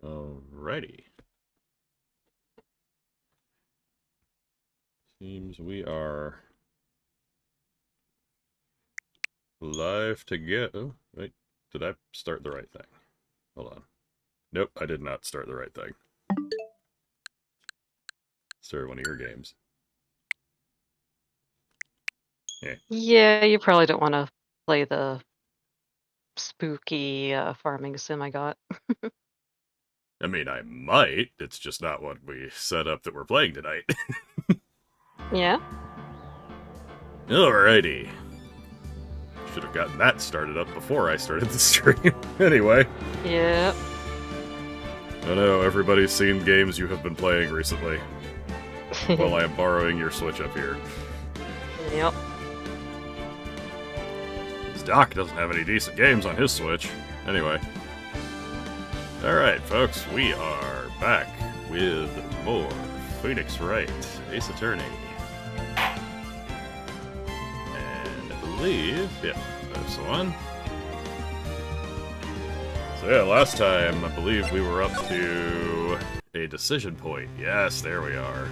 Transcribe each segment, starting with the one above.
Alrighty. Seems we are live to go. Oh, wait. Did I start the right thing? Hold on. Nope, I did not start the right thing. Started one of your games. Yeah, you probably don't want to play the spooky farming sim I got. I mean, I might. It's just not what we set up that we're playing tonight. Yeah? Alrighty. Should have gotten that started up before I started the stream. Anyway. Yeah. I know everybody's seen games you have been playing recently. While I am borrowing your Switch up here. Yep. Doc doesn't have any decent games on his Switch. Anyway. Alright, folks, we are back with more Phoenix Wright, Ace Attorney. And I believe, yeah, that's the one. So yeah, last time, I believe we were up to a decision point. Yes, there we are.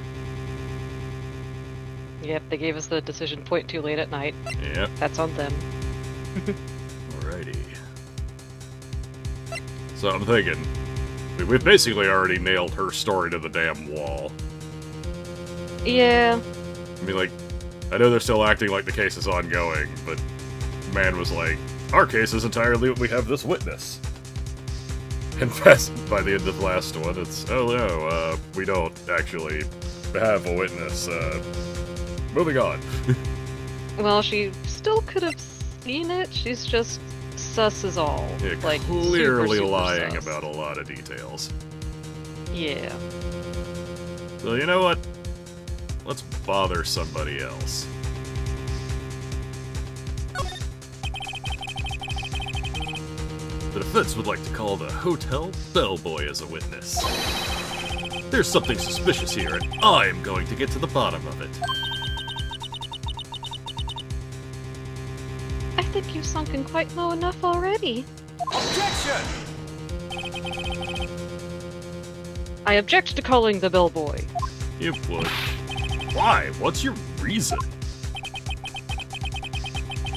Yep, they gave us the decision point too late at night. Yep. That's on them. Alrighty. So I'm thinking, we've basically already nailed her story to the damn wall. Yeah. I mean, like, I know they're still acting like the case is ongoing, but man was like, our case is entirely we have this witness. And by the end of the last one, it's, oh no, we don't actually have a witness. Moving on. Well, she still could have seen it. She's just sus as all. Yeah, like clearly super lying sus. about a lot of details. Yeah. So you know what? Let's bother somebody else. The defense would like to call the hotel bellboy as a witness. There's something suspicious here, and I'm going to get to the bottom of it. I think you've sunken quite low enough already. Objection! I object to calling the bellboy. You would. Why? What's your reason?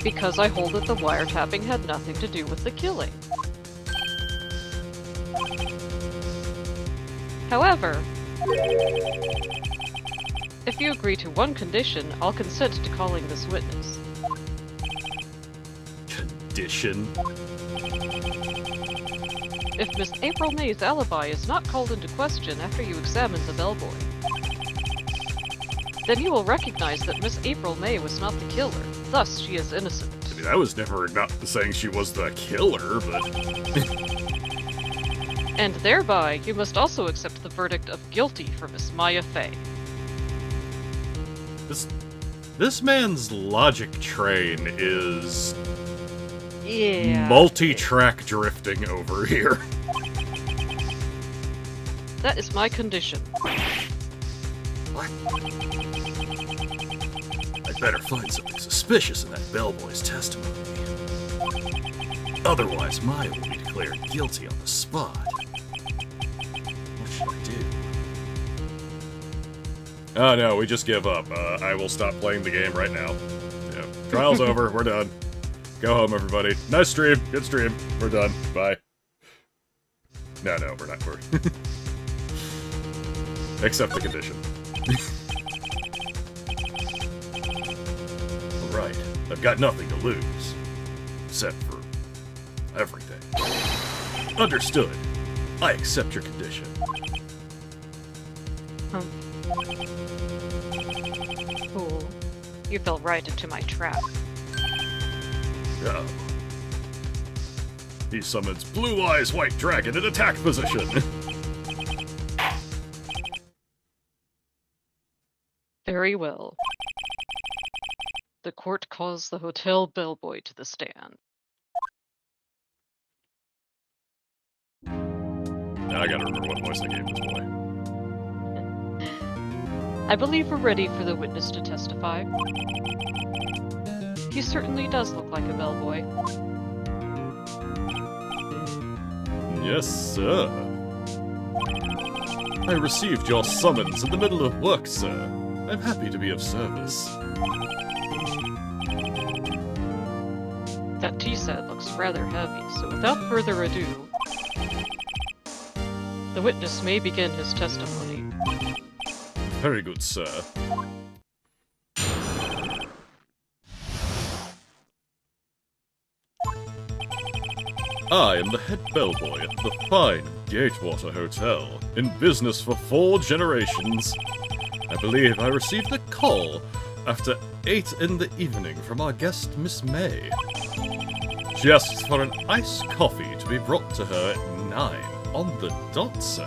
Because I hold that the wiretapping had nothing to do with the killing. However, if you agree to one condition, I'll consent to calling this witness. Condition? If Miss April May's alibi is not called into question after you examine the bellboy, then you will recognize that Miss April May was not the killer, thus she is innocent. I mean, I was never not saying she was the killer, but... And thereby, you must also accept the verdict of guilty for Miss Maya Fey. This man's logic train is... Yeah. multi-track drifting over here. That is my condition. What? I'd better find something suspicious in that bellboy's testimony. Otherwise, Maya will be declared guilty on the spot. What should I do? Oh no, we just give up. I will stop playing the game right now. Yeah. Trial's over, we're done. Go home, everybody. Nice stream. Good stream. We're done. Bye. No, we're not. We're... Accept the condition. Right. I've got nothing to lose. Except for... everything. Understood. I accept your condition. Cool. You fell right into my trap. Oh. He summons Blue Eyes White Dragon in attack position. Very well. The court calls the hotel bellboy to the stand. Now I gotta remember what voice I gave this boy. I believe we're ready for the witness to testify. He certainly does look like a bellboy. Yes, sir. I received your summons in the middle of work, sir. I'm happy to be of service. That tea set looks rather heavy, so without further ado, the witness may begin his testimony. Very good, sir. I am the head bellboy at the fine Gatewater Hotel, in business for 4 generations. I believe I received a call after 8 in the evening from our guest, Miss May. She asked for an iced coffee to be brought to her at 9 on the dot, sir.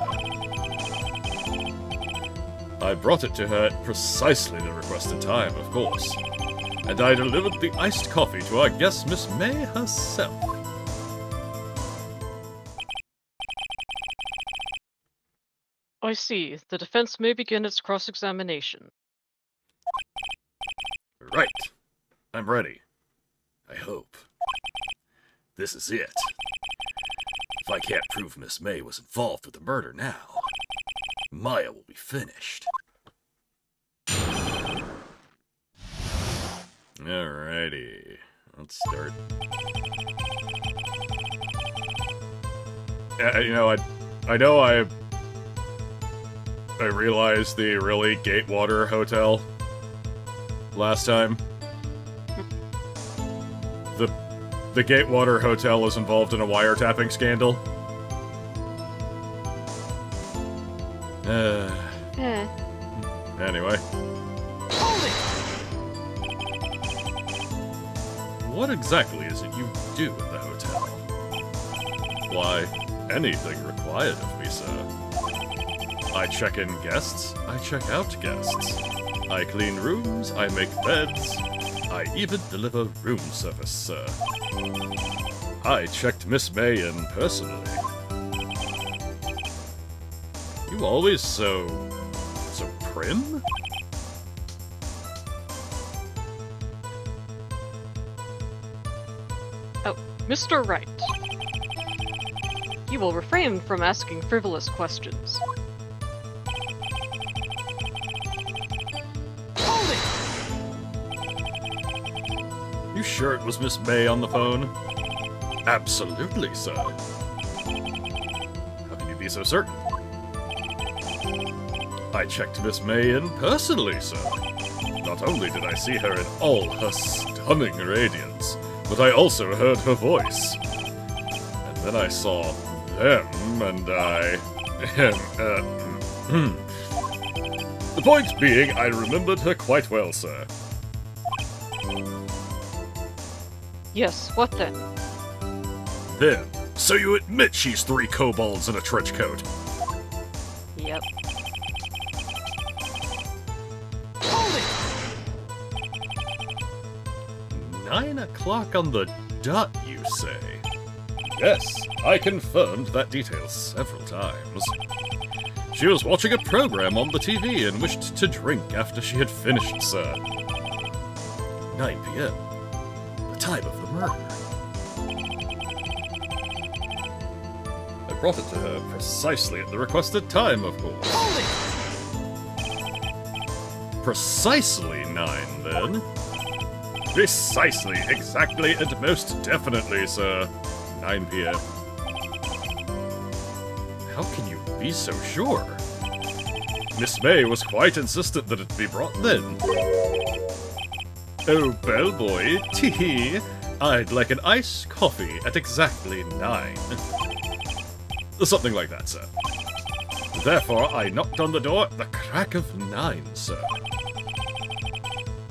I brought it to her at precisely the requested time, of course, and I delivered the iced coffee to our guest, Miss May herself. I see. The defense may begin its cross-examination. Right. I'm ready. I hope. This is it. If I can't prove Miss May was involved with the murder now, Maya will be finished. Alrighty. Let's start. I realized the really Gatewater Hotel last time. The Gatewater Hotel was involved in a wiretapping scandal. Anyway. What exactly is it you do at the hotel? Why, anything required of me, sir. I check in guests, I check out guests. I clean rooms, I make beds. I even deliver room service, sir. I checked Miss May in personally. You always so prim? Oh, Mr. Wright. You will refrain from asking frivolous questions. You sure it was Miss May on the phone? Absolutely, sir. How can you be so certain? I checked Miss May in personally, sir. Not only did I see her in all her stunning radiance, but I also heard her voice. And then I saw them, and I... The point being, I remembered her quite well, sir. Yes, what then? Then, so you admit she's 3 kobolds in a trench coat? Yep. 9 o'clock on the dot, you say? Yes, I confirmed that detail several times. She was watching a program on the TV and wished to drink after she had finished, sir. 9 p.m. The time of the murder. I brought it to her precisely at the requested time, of course. Precisely 9, then? Precisely, exactly, and most definitely, sir. 9 p.m. How can you be so sure? Miss May was quite insistent that it be brought then. Oh, bellboy, tee-hee, I'd like an iced coffee at exactly 9. Something like that, sir. Therefore, I knocked on the door at the crack of 9, sir.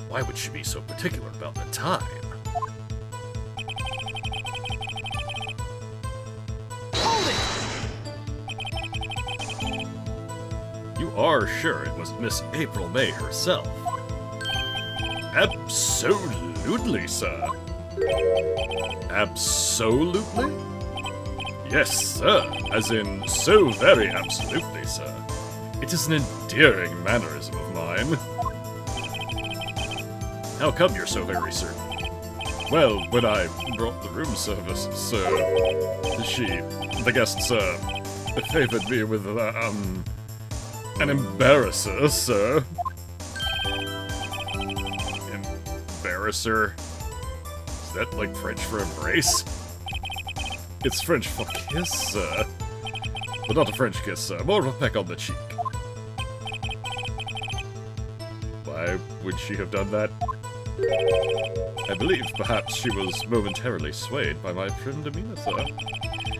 Why would she be so particular about the time? You are sure it was Miss April May herself? Absolutely, sir. Absolutely? Yes, sir. As in, so very absolutely, sir. It is an endearing mannerism of mine. How come you're so very certain? Well, when I brought the room service, sir, the guests, favored me with, An embarrasser, sir. Embarrasser? Is that like French for embrace? It's French for kiss, sir. But not a French kiss, sir. More of a peck on the cheek. Why would she have done that? I believe perhaps she was momentarily swayed by my prim demeanor, sir.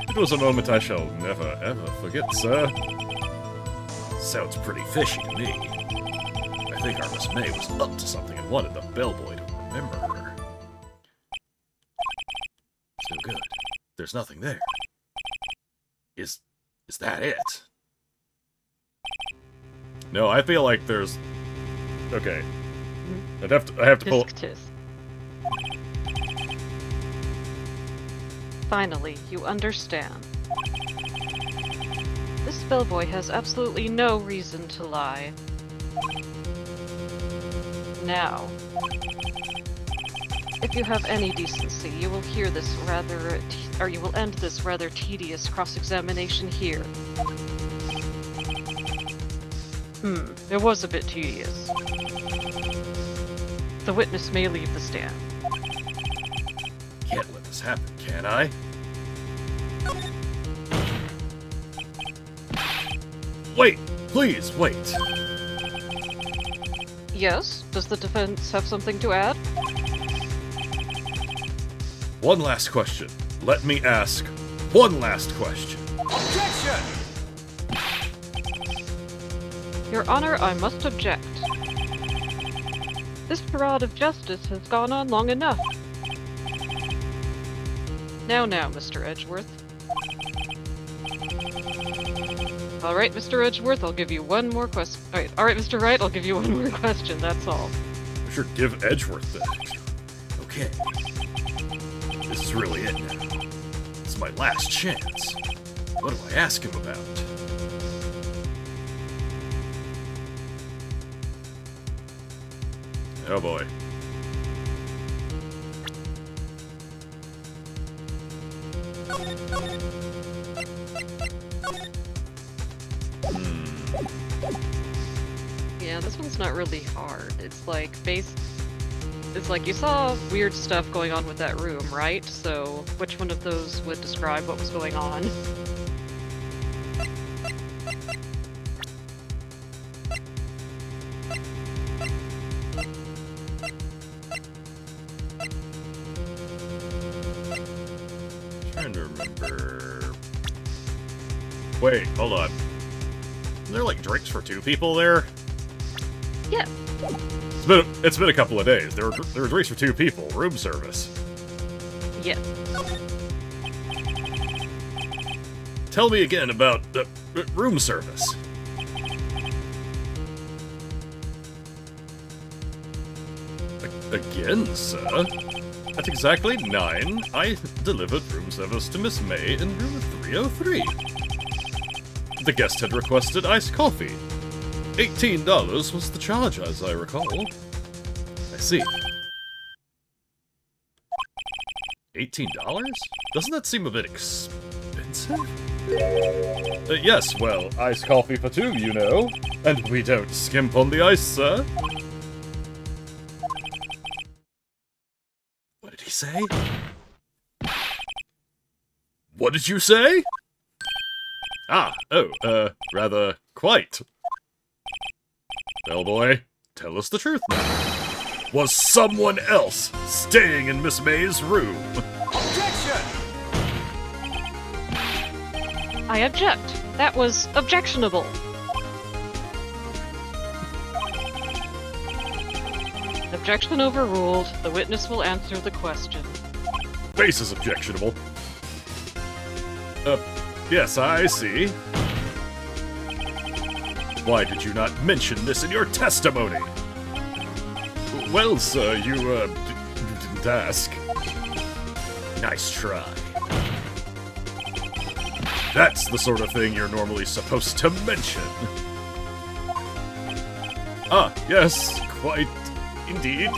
It was a moment I shall never, ever forget, sir. Sounds pretty fishy to me. I think our Miss May was up to something and wanted the bellboy to remember her. It's no good. There's nothing there. Is that it? No, I feel like there's... Okay. I have to pull... Tisk. Finally, you understand. This bellboy has absolutely no reason to lie. Now, if you have any decency, you will hear this you will end this rather tedious cross-examination here. It was a bit tedious. The witness may leave the stand. Can't let this happen, can I? Wait! Please, wait! Yes? Does the defense have something to add? One last question. Let me ask one last question. Objection! Your Honor, I must object. This parade of justice has gone on long enough. Now, Mr. Edgeworth. Alright, Mr. Edgeworth, I'll give you one more question. Alright, Mr. Wright, I'll give you one more question, that's all. Sure, give Edgeworth that. Okay. This is really it now. It's my last chance. What do I ask him about? Oh boy. Yeah, this one's not really hard. It's like you saw weird stuff going on with that room, right? So which one of those would describe what was going on? Trying to remember. Wait, hold on. Isn't there like drinks for two people there? Yeah. It's been a couple of days. There were drinks for two people. Room service. Yes. Tell me again about the room service. Again, sir? At exactly 9, I delivered room service to Miss May in room 303. The guest had requested iced coffee. $18 was the charge, as I recall. I see. $18? Doesn't that seem a bit expensive? Yes, well, iced coffee for two, you know. And we don't skimp on the ice, sir. What did he say? What did you say? Rather quite. Bellboy, tell us the truth now. Was someone else staying in Miss May's room? Objection! I object. That was objectionable. Objection overruled. The witness will answer the question. Face is objectionable. Yes, I see. Why did you not mention this in your testimony? Well, sir, you, didn't ask. Nice try. That's the sort of thing you're normally supposed to mention. Ah, yes, quite indeed.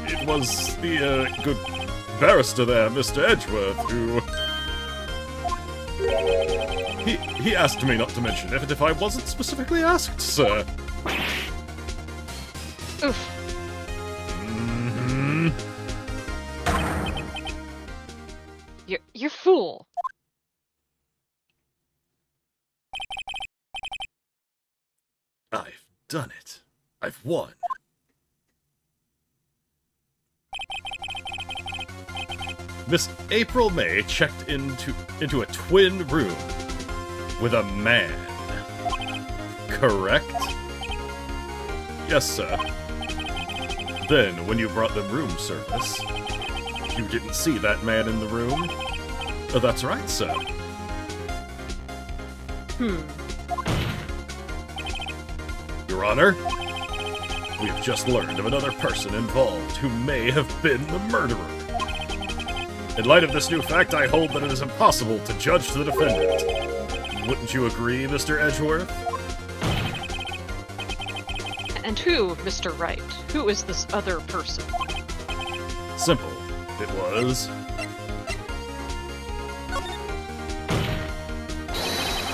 It was the, good barrister there, Mr. Edgeworth, who... He asked me not to mention it if I wasn't specifically asked, sir. Oof. Mm-hmm. You fool. I've done it. I've won. Miss April May checked into a twin room with a man. Correct? Yes, sir. Then, when you brought them room service, you didn't see that man in the room? That's right, sir. Your Honor, we have just learned of another person involved who may have been the murderer. In light of this new fact, I hold that it is impossible to judge the defendant. Wouldn't you agree, Mr. Edgeworth? And who, Mr. Wright? Who is this other person? Simple. It was...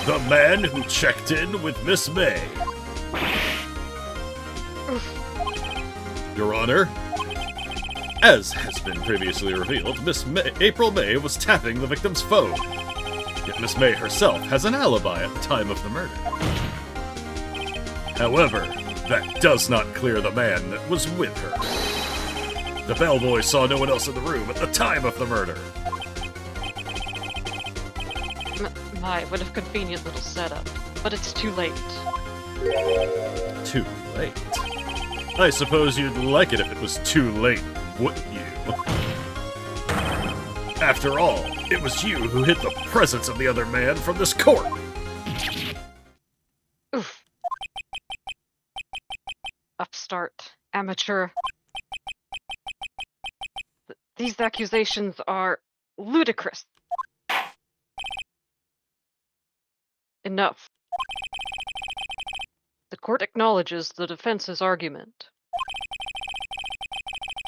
the man who checked in with Miss May. Your Honor, as has been previously revealed, April May was tapping the victim's phone. Yet Miss May herself has an alibi at the time of the murder. However, that does not clear the man that was with her. The bellboy saw no one else in the room at the time of the murder. My, what a convenient little setup. But it's too late. Too late? I suppose you'd like it if it was too late, wouldn't you? After all, it was you who hid the presence of the other man from this court! Oof. Upstart. Amateur. These accusations are ludicrous. Enough. The court acknowledges the defense's argument.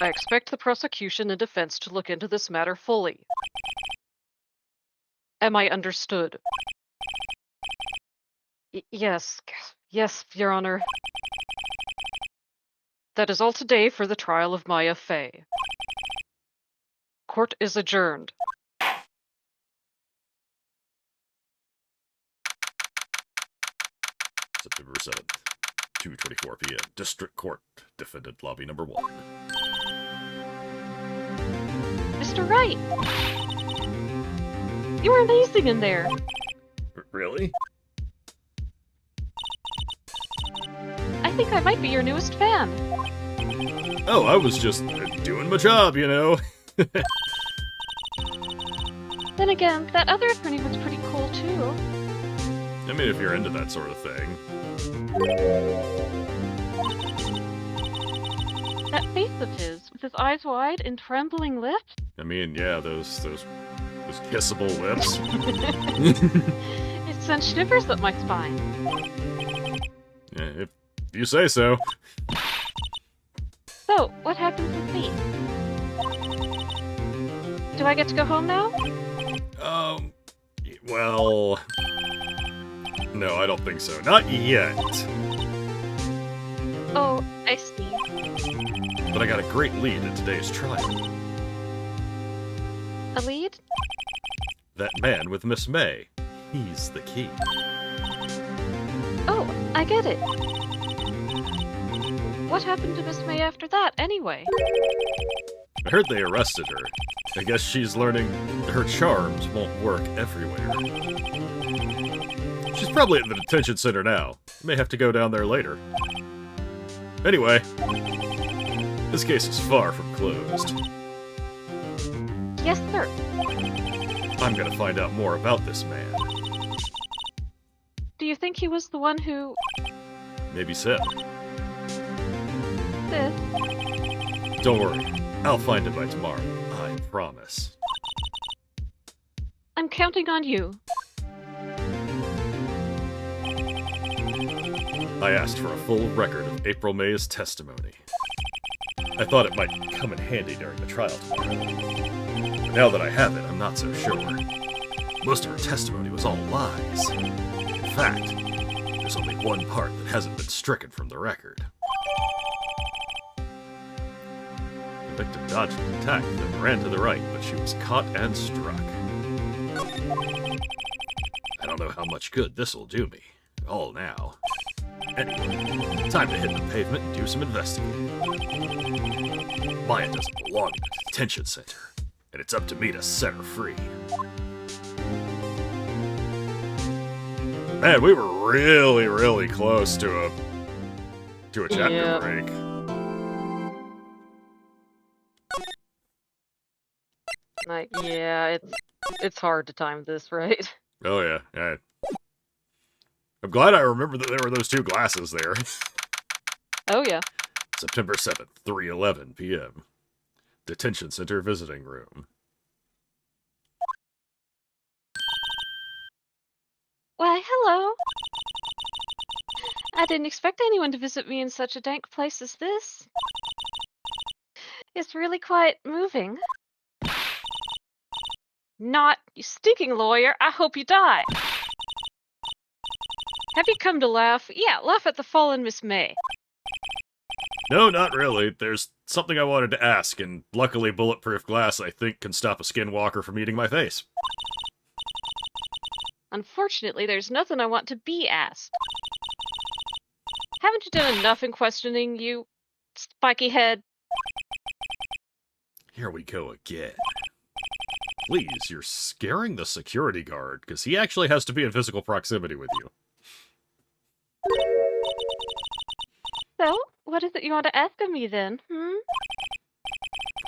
I expect the prosecution and defense to look into this matter fully. Am I understood? Yes. Yes, Your Honor. That is all today for the trial of Maya Fey. Court is adjourned. September 7th, 2:24 p.m. District Court, Defendant Lobby Number 1. Mr. Wright! You were amazing in there! Really? I think I might be your newest fan. Oh, I was just doing my job, you know? Then again, that other attorney was pretty cool too. I mean, if you're into that sort of thing. That face of his, with his eyes wide and trembling lips. I mean, yeah, those kissable lips. It sent shivers up my spine. Yeah, if you say so. So, what happens with me? Do I get to go home now? Well... no, I don't think so. Not yet. Oh, I see. But I got a great lead in today's trial. A lead? That man with Miss May. He's the key. Oh, I get it. What happened to Miss May after that, anyway? I heard they arrested her. I guess she's learning her charms won't work everywhere. She's probably at the detention center now. May have to go down there later. Anyway, this case is far from closed. Yes, sir. I'm gonna find out more about this man. Do you think he was the one who... Maybe so. This? Don't worry. I'll find him by tomorrow. I promise. I'm counting on you. I asked for a full record of April May's testimony. I thought it might come in handy during the trial tomorrow. Now that I have it, I'm not so sure. Most of her testimony was all lies. In fact, there's only one part that hasn't been stricken from the record. The victim dodged an attack, then ran to the right, but she was caught and struck. I don't know how much good this'll do me. All now. Anyway, time to hit the pavement and do some investigating. Maya doesn't belong in a detention center, and it's up to me to set her free. Man, we were really, really close to a chapter break. Like, yeah, it's hard to time this, right? Oh yeah. I'm glad I remember that there were those two glasses there. Oh yeah. September 7th, 3:11 p.m. Detention Center Visiting Room. Why, hello. I didn't expect anyone to visit me in such a dank place as this. It's really quite moving. Not, you stinking lawyer. I hope you die. Have you come to laugh? Yeah, laugh at the fallen Miss May. No, not really. There's something I wanted to ask, and luckily bulletproof glass, I think, can stop a skinwalker from eating my face. Unfortunately, there's nothing I want to be asked. Haven't you done enough in questioning, you spiky head? Here we go again. Please, you're scaring the security guard, because he actually has to be in physical proximity with you. So, what is it you want to ask of me then, For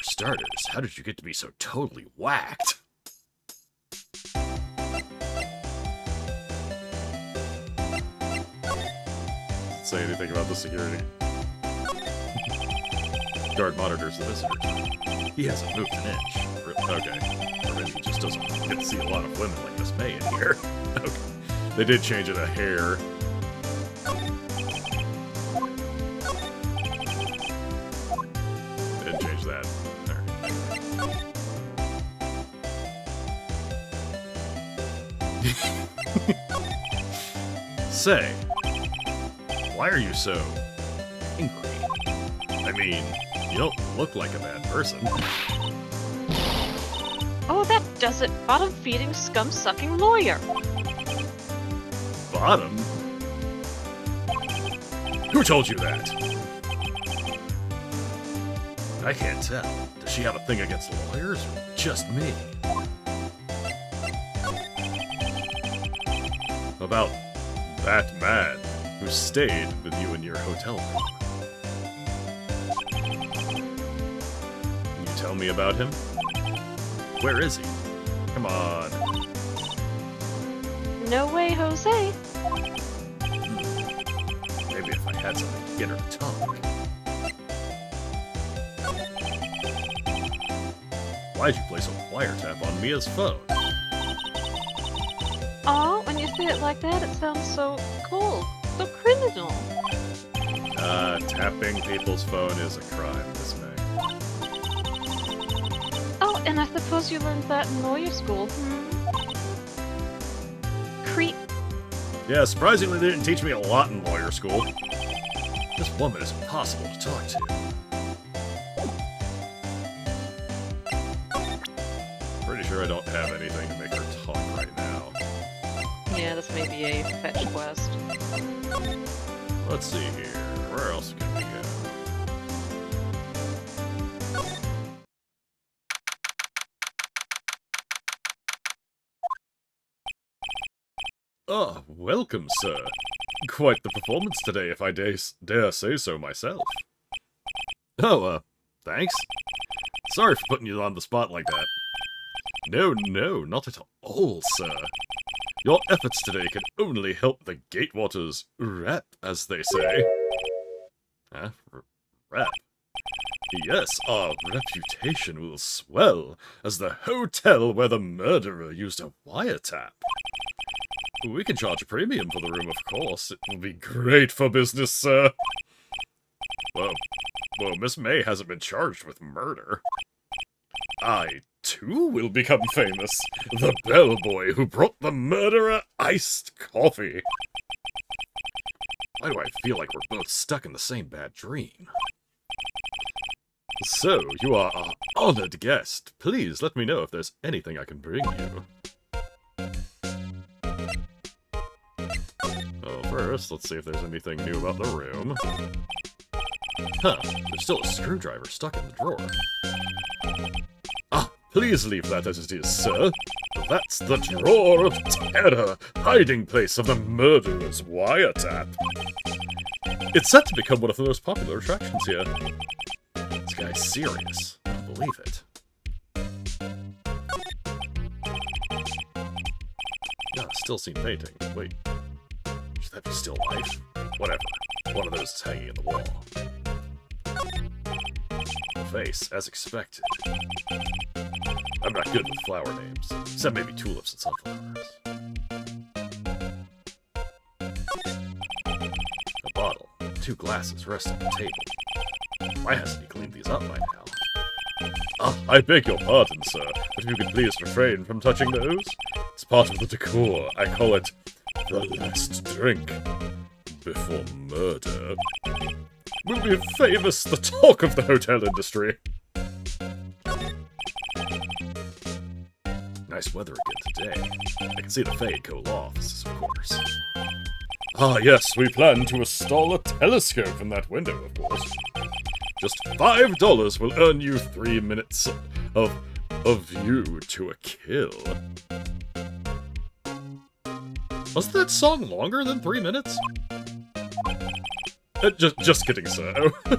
starters, how did you get to be so totally whacked? Doesn't say anything about the security. Guard monitors the visitor. He hasn't moved an inch. Okay. Or maybe he just doesn't get to see a lot of women like Miss May in here. Okay. They did change it a hair. They didn't change that. Say, why are you so angry? I mean, you don't look like a bad person. Oh, that does it. Bottom-feeding, scum-sucking lawyer. Bottom? Who told you that? I can't tell. Does she have a thing against lawyers or just me? About that man who stayed with you in your hotel room. Can you tell me about him? Where is he? Come on. No way, Jose. Maybe if I had something to get her to talk. Why'd you place a wiretap on Mia's phone? Oh, when you say it like that, it sounds so cold, so criminal. Tapping people's phone is a crime, Miss May. Oh, and I suppose you learned that in lawyer school, Creep. Yeah, surprisingly they didn't teach me a lot in lawyer school. This woman is impossible to talk to. Pretty sure I don't have anything to make her talk right now. Yeah, this may be a fetch quest. Let's see here. Where else can we go? Ah, welcome, sir. Quite the performance today, if I dare say so myself. Oh, thanks. Sorry for putting you on the spot like that. No, not at all, sir. Your efforts today can only help the Gatewaters rep, as they say. Huh? Rep? Yes, our reputation will swell as the hotel where the murderer used a wiretap. We can charge a premium for the room, of course. It will be great for business, sir. Well, Miss May hasn't been charged with murder. I, too, too will become famous. The bellboy who brought the murderer iced coffee. Why do I feel like we're both stuck in the same bad dream? So, you are our honored guest. Please let me know if there's anything I can bring you. Well, first, let's see if there's anything new about the room. Huh, there's still a screwdriver stuck in the drawer. Ah, please leave that as it is, sir. That's the Drawer of Terror, hiding place of the murderer's wiretap. It's set to become one of the most popular attractions here. This guy's serious. I don't believe it. Yeah, still seen painting. Wait. Should that be still life? Whatever. One of those is hanging in the wall. The face, as expected. I'm not good with flower names, except maybe tulips and sunflowers. A bottle, 2 glasses rest on the table. Why hasn't he cleaned these up by now? Ah, I beg your pardon, sir, but if you could please refrain from touching those? It's part of the decor. I call it the last drink before murder. Will be famous, the talk of the hotel industry. Nice weather again today. I can see the fade coal offices, of course. Ah, yes, we plan to install a telescope in that window, of course. Just $5 will earn you 3 minutes of view to a kill. Wasn't that song longer than 3 minutes? Just kidding, sir. By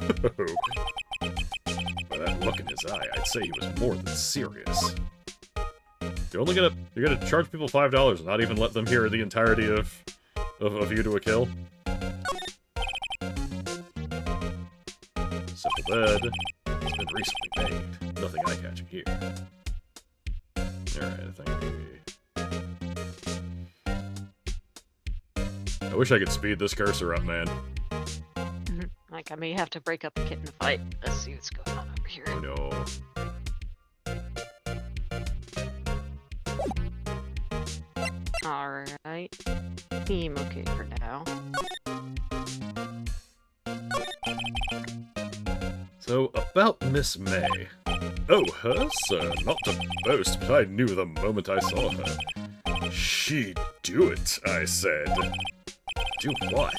that look in his eye, I'd say he was more than serious. You're gonna charge people $5 and not even let them hear the entirety of View to a Kill? Simple bed. It's been recently made. Nothing eye-catching here. Alright, I think I wish I could speed this cursor up, man. Like, I may have to break up the kitten fight. Let's see what's going on over here. Oh no. Alright. Seem okay for now. So, about Miss May. Oh, her, sir. Not to boast, but I knew the moment I saw her. She'd do it, I said. Do what?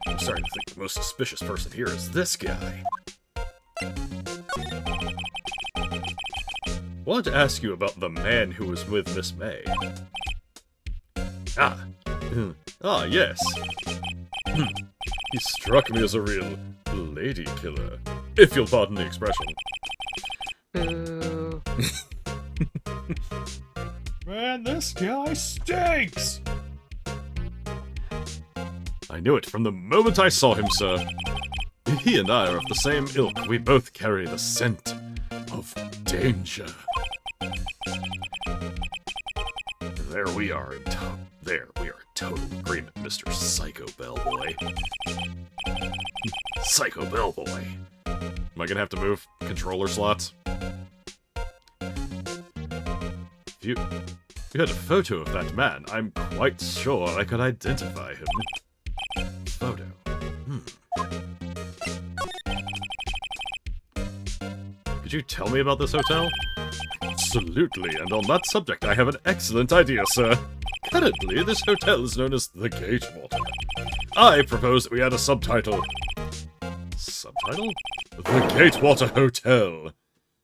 I'm starting to think the most suspicious person here is this guy. Wanted to ask you about the man who was with Miss May. Ah, yes. He struck me as a real lady killer, if you'll pardon the expression. Boo. Man, this guy stinks! I knew it from the moment I saw him, sir. He and I are of the same ilk. We both carry the scent of danger. There we are in total agreement, Mr. Psycho Bellboy. Psycho Bellboy. Am I gonna have to move controller slots? If you had a photo of that man, I'm quite sure I could identify him. Photo. Could you tell me about this hotel? Absolutely, and on that subject I have an excellent idea, sir. Currently, this hotel is known as the Gatewater. I propose that we add a subtitle. Subtitle? The Gatewater Hotel.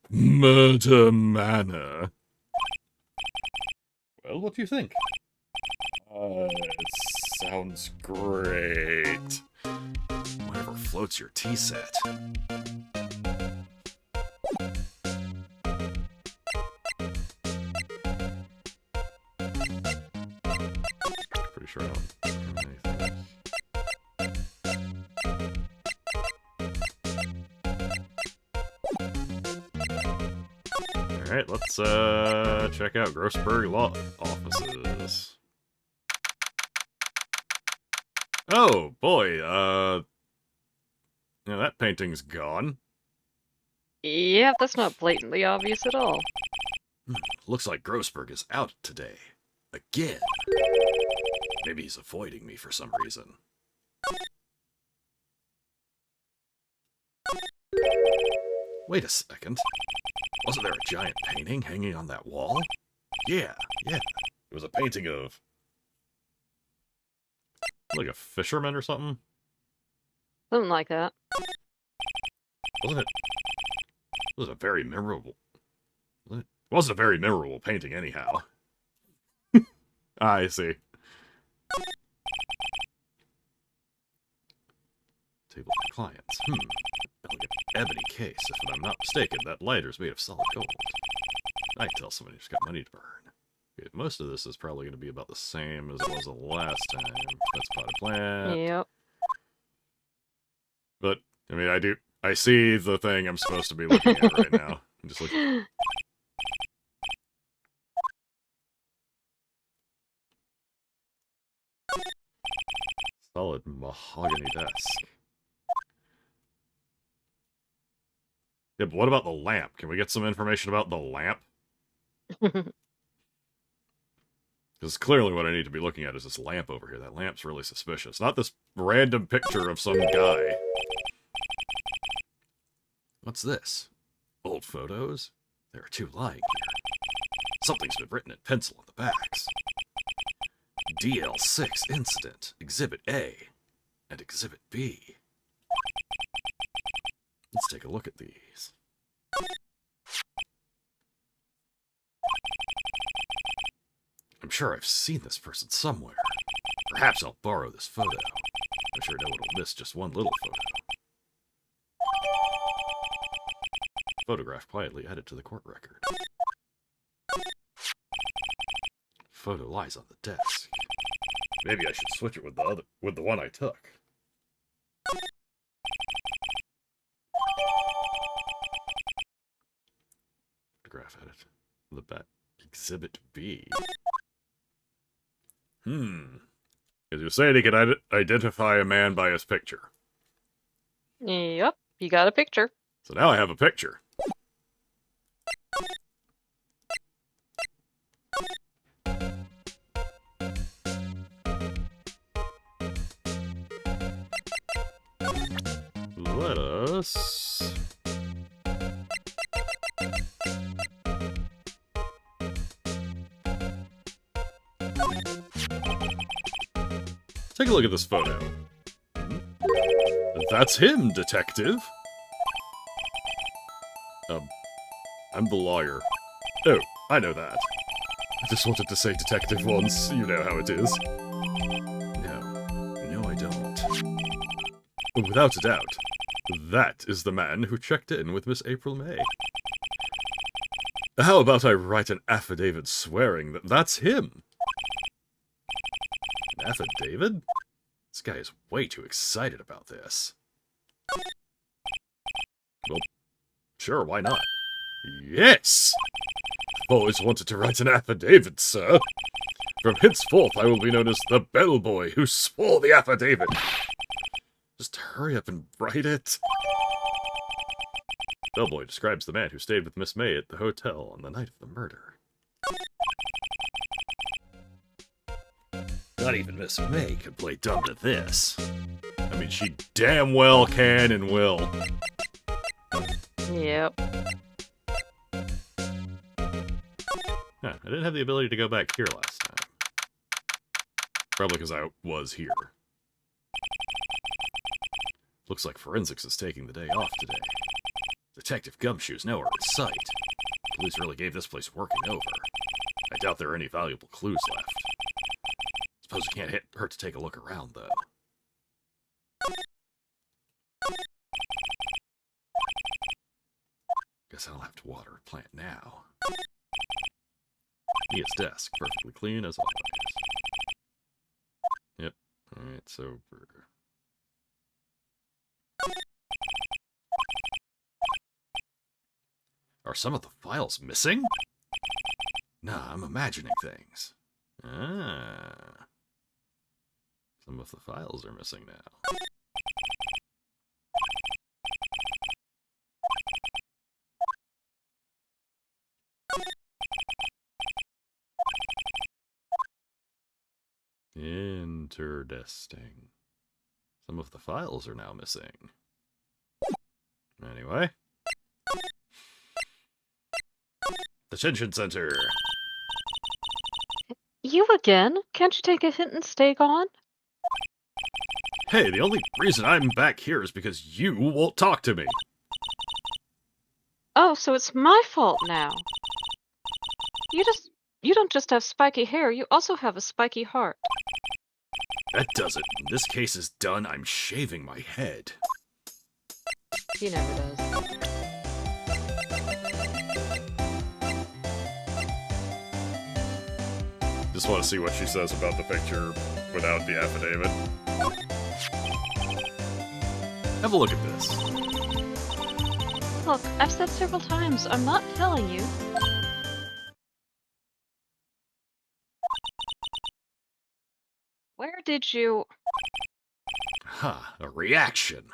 Murder Manor. Well, what do you think? It sounds great. Whatever floats your tea set. Pretty sure I don't have anything. Alright, let's check out Grossberg Law Offices. Oh, boy, yeah, that painting's gone. Yeah, that's not blatantly obvious at all. Looks like Grossberg is out today. Again. Maybe he's avoiding me for some reason. Wait a second. Wasn't there a giant painting hanging on that wall? Yeah. It was a painting of... like a fisherman or something? Something like that. Wasn't it? It was a very memorable... It wasn't a very memorable painting anyhow. I see. Table for clients. Elegant ebony case. If I'm not mistaken, that lighter is made of solid gold. I can tell somebody who's got money to burn. Okay, most of this is probably going to be about the same as it was the last time. That's potted plant. Yep. But, I mean, I see the thing I'm supposed to be looking at right now. I'm just looking. Solid mahogany desk. Yeah, but what about the lamp? Can we get some information about the lamp? Because clearly what I need to be looking at is this lamp over here. That lamp's really suspicious. Not this random picture of some guy. What's this? Old photos? There are two lying here. Something's been written in pencil on the backs. DL6 Incident, Exhibit A, and Exhibit B. Let's take a look at these. I'm sure I've seen this person somewhere. Perhaps I'll borrow this photo. I'm sure no one will miss just one little photo. Photograph quietly added to the court record. Photo lies on the desk. Maybe I should switch it with the one I took. Photograph edit. The bat. Exhibit B. Because you're saying he can identify a man by his picture. Yep. You got a picture. So now I have a picture. Let us... take a look at this photo. That's him, detective. I'm the lawyer. Oh, I know that. I just wanted to say detective once. You know how it is. No, I don't. Without a doubt, that is the man who checked in with Miss April May. How about I write an affidavit swearing that that's him? An affidavit? This guy is way too excited about this. Well, sure, why not? Yes! I've always wanted to write an affidavit, sir. From henceforth, I will be known as the bellboy who swore the affidavit. Just hurry up and write it. Bellboy describes the man who stayed with Miss May at the hotel on the night of the murder. Not even Miss May could play dumb to this. I mean, she damn well can and will. Yep. Huh, I didn't have the ability to go back here last time. Probably because I was here. Looks like forensics is taking the day off today. Detective Gumshoe's nowhere in sight. Police really gave this place working over. I doubt there are any valuable clues left. Suppose it can't hurt to take a look around, though. Guess I'll have to water a plant now. Mia's desk, perfectly clean as always. Yep. Alright, so... Are some of the files missing? Nah, I'm imagining things. Ah. Some of the files are missing now. Interesting. Some of the files are now missing. Anyway. Detention Center. You again? Can't you take a hint and stay gone? Hey, the only reason I'm back here is because you won't talk to me. Oh, so it's my fault now. You don't just have spiky hair, you also have a spiky heart. That does it. When this case is done, I'm shaving my head. He never does. Just want to see what she says about the picture without the affidavit. Have a look at this. Look, I've said several times, I'm not telling you. Where did you... Ha, a reaction.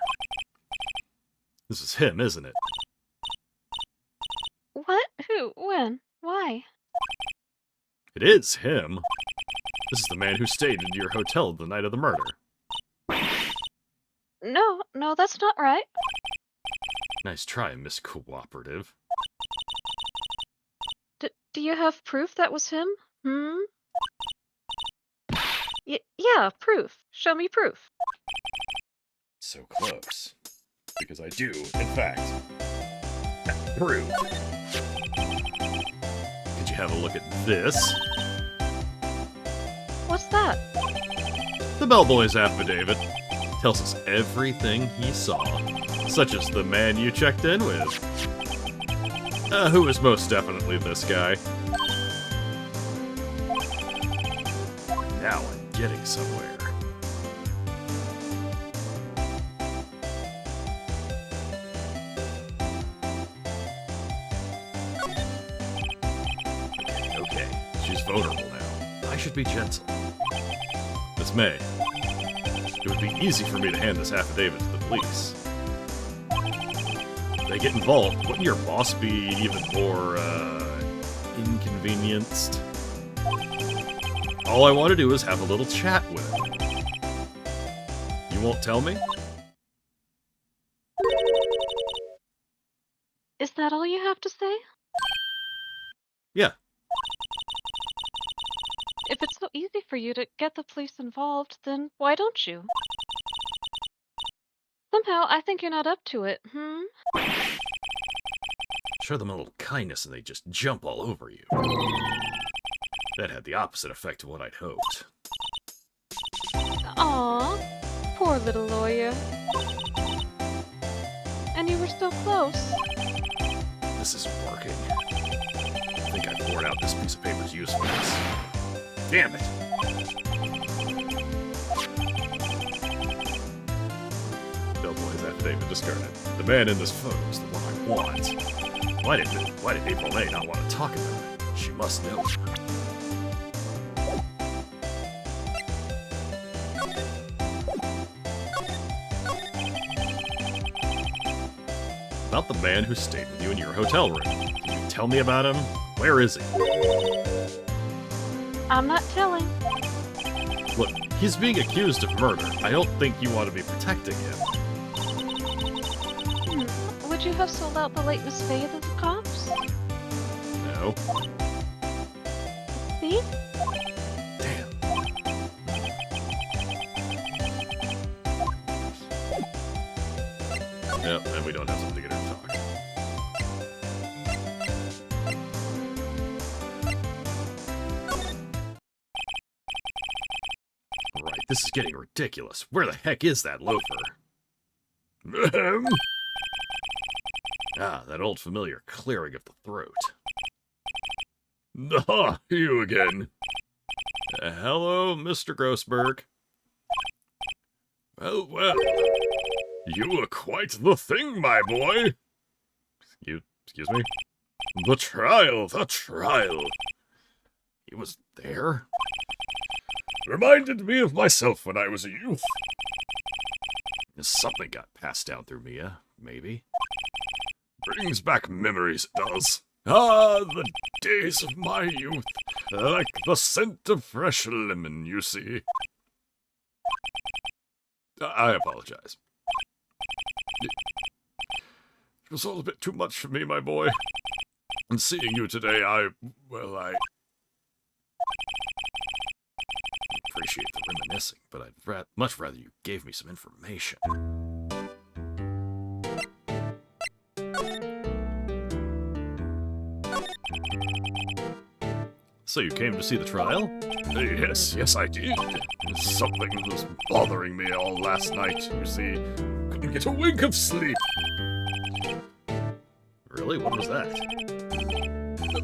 This is him, isn't it? What? Who? When? Why? It is him. This is the man who stayed in your hotel the night of the murder. No, that's not right. Nice try, Miss Cooperative. Do you have proof that was him? Yeah, proof. Show me proof. So close. Because I do, in fact, have proof. Could you have a look at this? What's that? The bellboy's affidavit tells us everything he saw, such as the man you checked in with. Who is most definitely this guy. Now I'm getting somewhere. Okay, she's vulnerable now. I should be gentle. Miss May, it would be easy for me to hand this affidavit to the police. If they get involved, wouldn't your boss be even more, inconvenienced? All I want to do is have a little chat with him. You won't tell me? Is that all you have to say? Yeah. If it's so easy for you to get the police involved, then why don't you? Somehow, I think you're not up to it, Show them a little kindness and they just jump all over you. That had the opposite effect of what I'd hoped. Aw, poor little lawyer. And you were so close. This isn't working. I think I poured out this piece of paper's usefulness. Damn it! Bellboy's affidavit discarded. The man in this photo is the one I want. Why did April May not want to talk about it? She must know. About the man who stayed with you in your hotel room. Can you tell me about him? Where is he? I'm not telling. Look, he's being accused of murder. I don't think you want to be protecting him. Would you have sold out the late Miss Faye to the cops? No. See? Damn. Yep, and we don't have something to get her to talk. Right, this is getting ridiculous. Where the heck is that loafer? Ah, that old familiar clearing of the throat. Ah, you again. Hello, Mr. Grossberg. Well. You were quite the thing, my boy. Excuse me? The trial. He was there? Reminded me of myself when I was a youth. Something got passed down through Mia, maybe. Brings back memories, it does. Ah, the days of my youth, like the scent of fresh lemon, you see. I apologize. It was all a bit too much for me, my boy. And seeing you today, I appreciate the reminiscing, but I'd much rather you gave me some information. So you came to see the trial? Yes, I did. Something was bothering me all last night, you see. Couldn't get a wink of sleep. Really? What was that?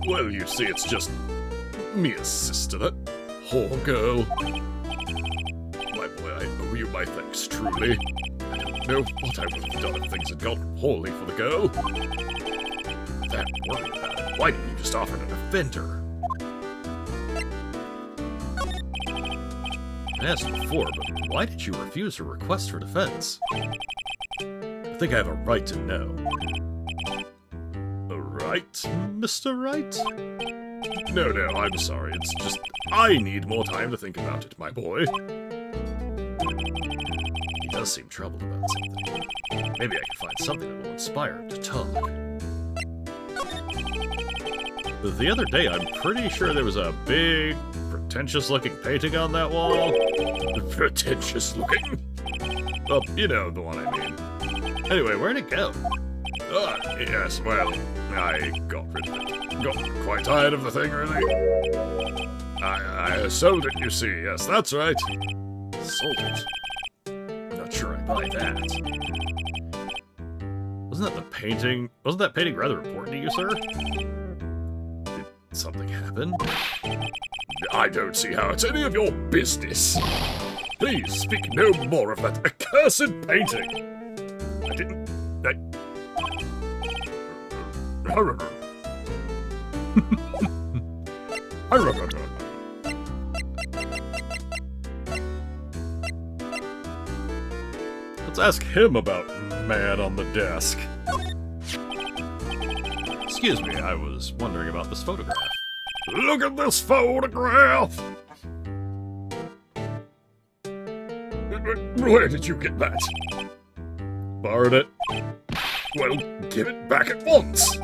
Well, you see, it's just Mia's sister, that whore girl. My boy, I owe you my thanks, truly. I don't know what I would have done if things had gone poorly for the girl. That worry about it. Why didn't you just offer to defend her? I asked before, but why did you refuse her request for defense? I think I have a right to know. A right, Mr. Wright? No, I'm sorry. It's just I need more time to think about it, my boy. He does seem troubled about something. Maybe I can find something that will inspire him to talk. The other day, I'm pretty sure there was a big, pretentious-looking painting on that wall. Pretentious-looking? Well, you know the one I mean. Anyway, where'd it go? Yes, well, I got rid of it. Got quite tired of the thing, really. I sold it, you see. Yes, that's right. Sold it? Not sure I buy that. Wasn't that painting rather important to you, sir? Did something happen? I don't see how it's any of your business. Please speak no more of that accursed painting. I didn't... Let's ask him about man on the desk. Excuse me, I was wondering about this photograph. Look at this photograph! Where did you get that? Borrowed it. Well, give it back at once!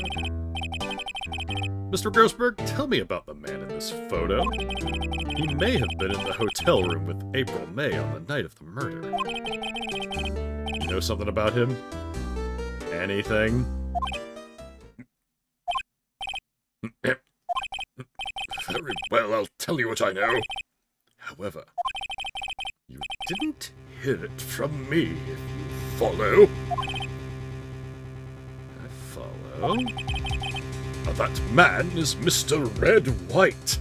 Mr. Grossberg, tell me about the man in this photo. He may have been in the hotel room with April May on the night of the murder. You know something about him? Anything? Very well, I'll tell you what I know. However, you didn't hear it from me, if you follow. I follow. That man is Mr. Red White,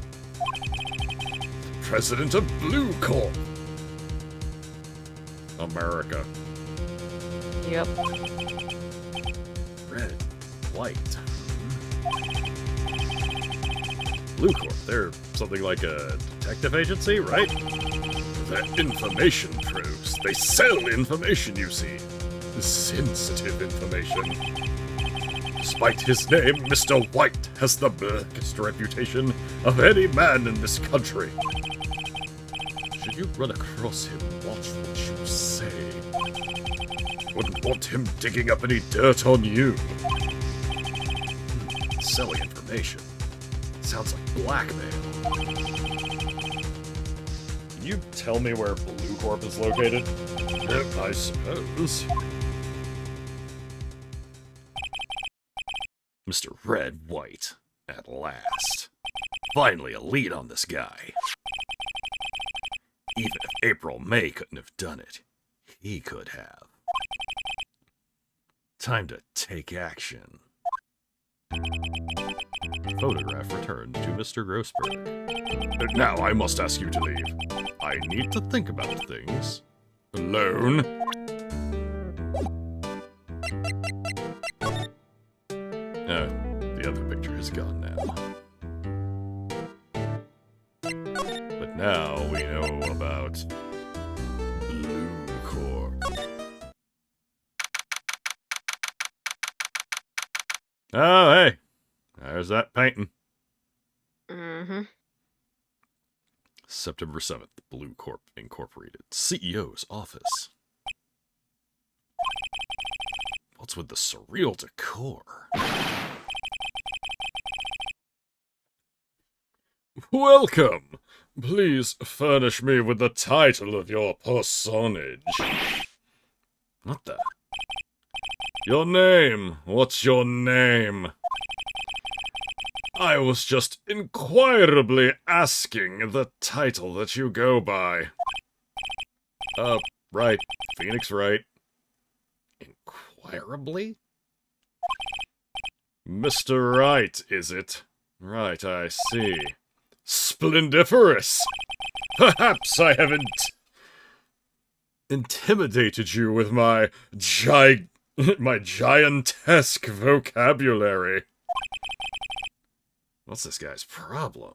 President of Blue Corp. America. Yep. Red, White. Blue Corp, they're something like a detective agency, right? They're information pros. They sell information, you see. Sensitive information. Despite his name, Mr. White has the blackest reputation of any man in this country. Should you run across him, watch what you say. Wouldn't want him digging up any dirt on you. Selling information. Sounds like blackmail. Can you tell me where Blue Corp is located? I suppose. Mr. Red White, at last. Finally a lead on this guy. Even if April May couldn't have done it, he could have. Time to take action. Photograph returned to Mr. Grossberg. Now I must ask you to leave. I need to think about things. Alone. The other picture is gone now. But now we know about Blue Corp. Oh, hey. There's that painting. Mm-hmm. September 7th, Blue Corp Incorporated. CEO's office. What's with the surreal decor? Welcome! Please furnish me with the title of your personage. What the? Your name. What's your name? I was just inquirably asking the title that you go by. Right. Phoenix Wright. Inquirably? Mr. Wright, is it? Right, I see. Splendiferous! Perhaps I haven't intimidated you with my giantesque vocabulary. What's this guy's problem?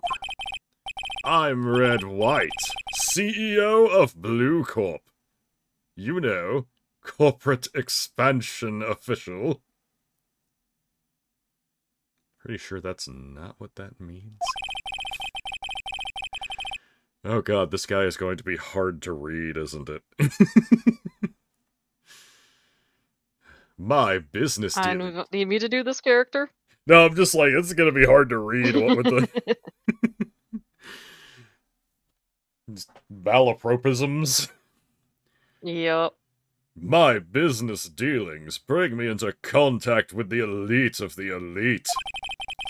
I'm Red White, CEO of Blue Corp. You know, corporate expansion official. Pretty sure that's not what that means. Oh god, this guy is going to be hard to read, isn't it? My business deal. And we don't need me to do this character? No, I'm just like, it's gonna be hard to read what with the malapropisms. Yep. My business dealings bring me into contact with the elite of the elite.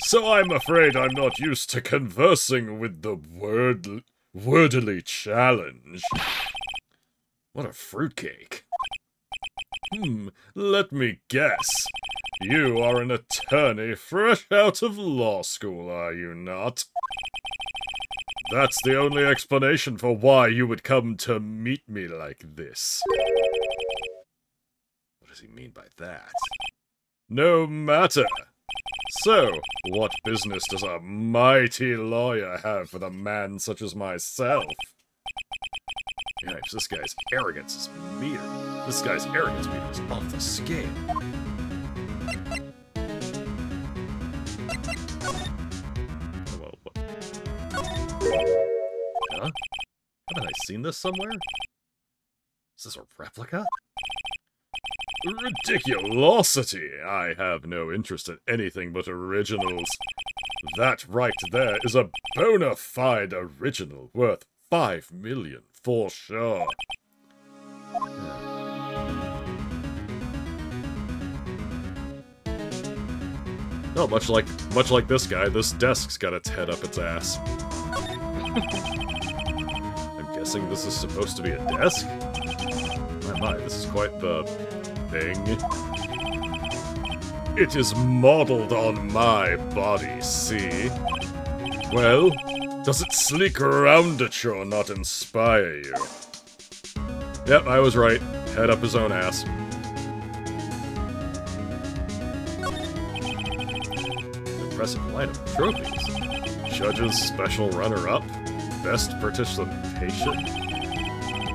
So I'm afraid I'm not used to conversing with the wordily challenged. What a fruitcake. Let me guess. You are an attorney fresh out of law school, are you not? That's the only explanation for why you would come to meet me like this. What does he mean by that? No matter. So, what business does a mighty lawyer have with a man such as myself? Yikes, this guy's arrogance is meter. This guy's arrogance meter is off the scale. Well, what? Huh? Haven't I seen this somewhere? Is this a replica? Ridiculosity! I have no interest in anything but originals. That right there is a bona fide original worth 5 million for sure. Oh, much like this guy, this desk's got its head up its ass. I'm guessing this is supposed to be a desk? My, this is quite the thing. It is modeled on my body, see? Well, does its sleek roundature not inspire you? Yep, I was right. Head up his own ass. Impressive lineup of trophies. Judge's Special Runner-Up. Best Participation.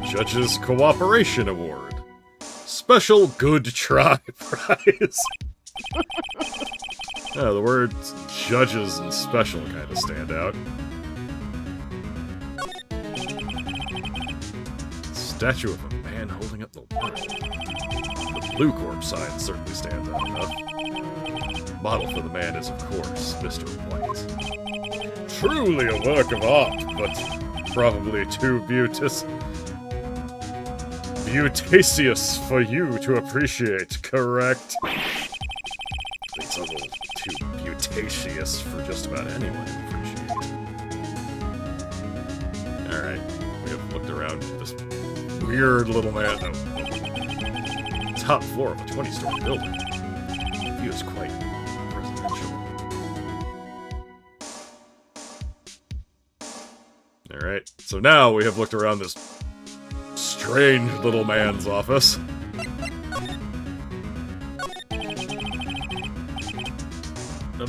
Judge's Cooperation Award. Special Good Try Prize. Yeah, the words judges and special kind of stand out. Statue of a man holding up the world. The Blue Corp sign certainly stands out enough. Model for the man is, of course, Mr. White. Truly a work of art, but probably too beautacious for you to appreciate, correct? It's a little too beautacious for just about anyone to appreciate. Alright, we have looked around this weird little man. Oh, top floor of a 20-story building. The view is quite presidential. Alright, so now we have looked around this strange little man's office.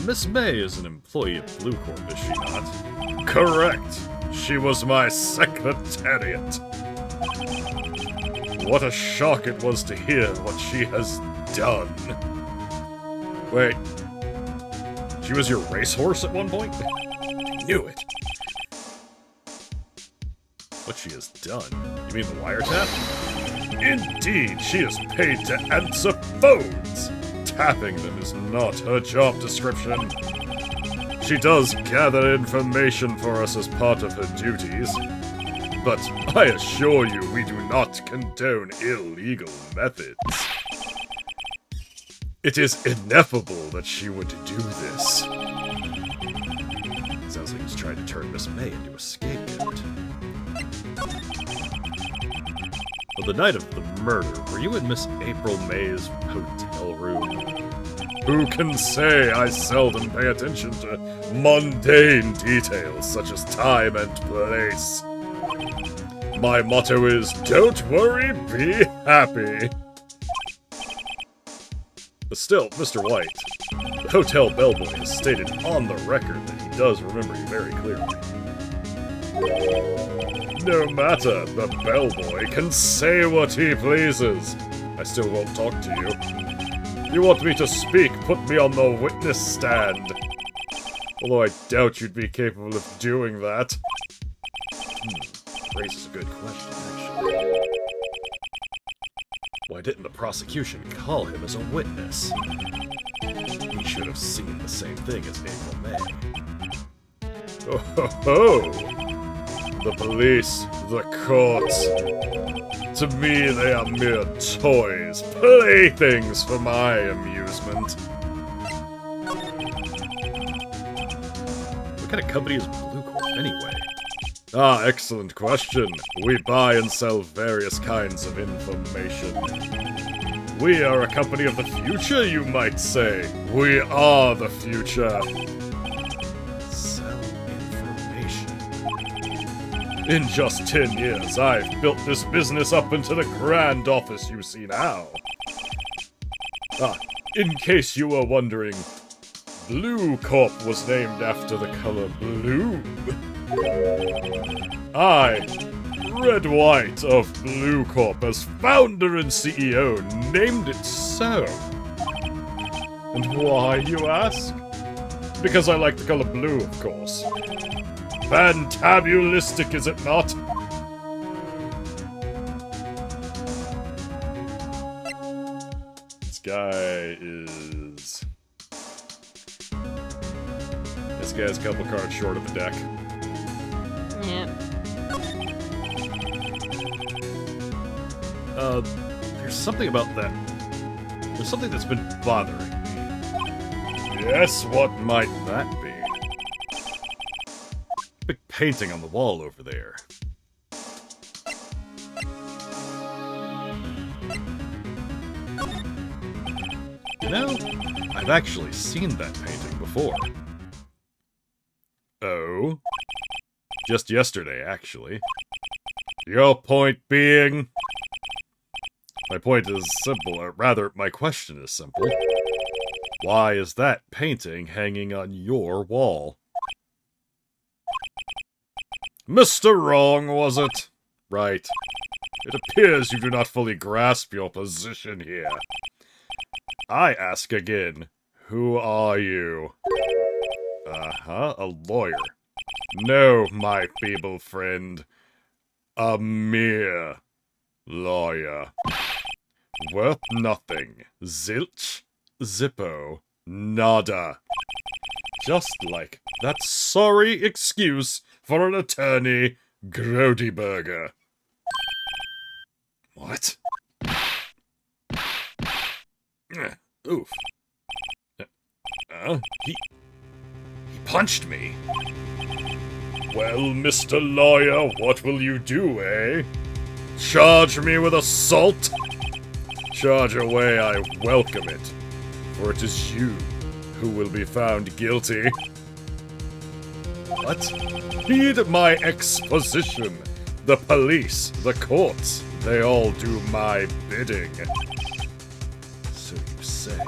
Miss May is an employee of Blue Corp, is she not? Correct. She was my secretariat. What a shock it was to hear what she has done. Wait. She was your racehorse at one point? Knew it. What she has done? You mean the wiretap? Indeed, she is paid to answer phones. Tapping them is not her job description. She does gather information for us as part of her duties. But I assure you, we do not condone illegal methods. It is ineffable that she would do this. Sounds like he's trying to turn Miss May into a scapegoat. On the night of the murder, were you in Miss April May's hotel room? Who can say I seldom pay attention to mundane details such as time and place? My motto is, don't worry, be happy. But still, Mr. White, the hotel bellboy has stated on the record that he does remember you very clearly. No matter, the bellboy can say what he pleases. I still won't talk to you. You want me to speak, put me on the witness stand. Although I doubt you'd be capable of doing that. Raises a good question, actually. Why didn't the prosecution call him as a witness? He should have seen the same thing as April May. Oh ho ho! The police, the courts. To me, they are mere toys, playthings for my amusement. What kind of company is Blue Corp, anyway? Ah, excellent question. We buy and sell various kinds of information. We are a company of the future, you might say. We are the future. Sell information. In just 10 years, I've built this business up into the grand office you see now. Ah, in case you were wondering, Blue Corp was named after the color blue. I, Red White of Blue Corp, as founder and CEO, named it so. And why, you ask? Because I like the color blue, of course. Fantabulistic, is it not? This guy is... This guy's a couple cards short of the deck. Yeah. There's something about that. There's something that's been bothering me. Yes, what might that be? Big painting on the wall over there. You know, I've actually seen that painting before. Oh? Just yesterday, actually. Your point being... My point is simple, or rather, my question is simple. Why is that painting hanging on your wall? Mr. Wrong, was it? Right. It appears you do not fully grasp your position here. I ask again, who are you? A lawyer. No, my feeble friend. A mere lawyer. Worth nothing. Zilch. Zippo. Nada. Just like that sorry excuse for an attorney, Grodyburger. What? Oof. He punched me. Well, Mr. Lawyer, what will you do, eh? Charge me with assault? Charge away, I welcome it. For it is you who will be found guilty. What? Heed my exposition. The police, the courts, they all do my bidding. So you say.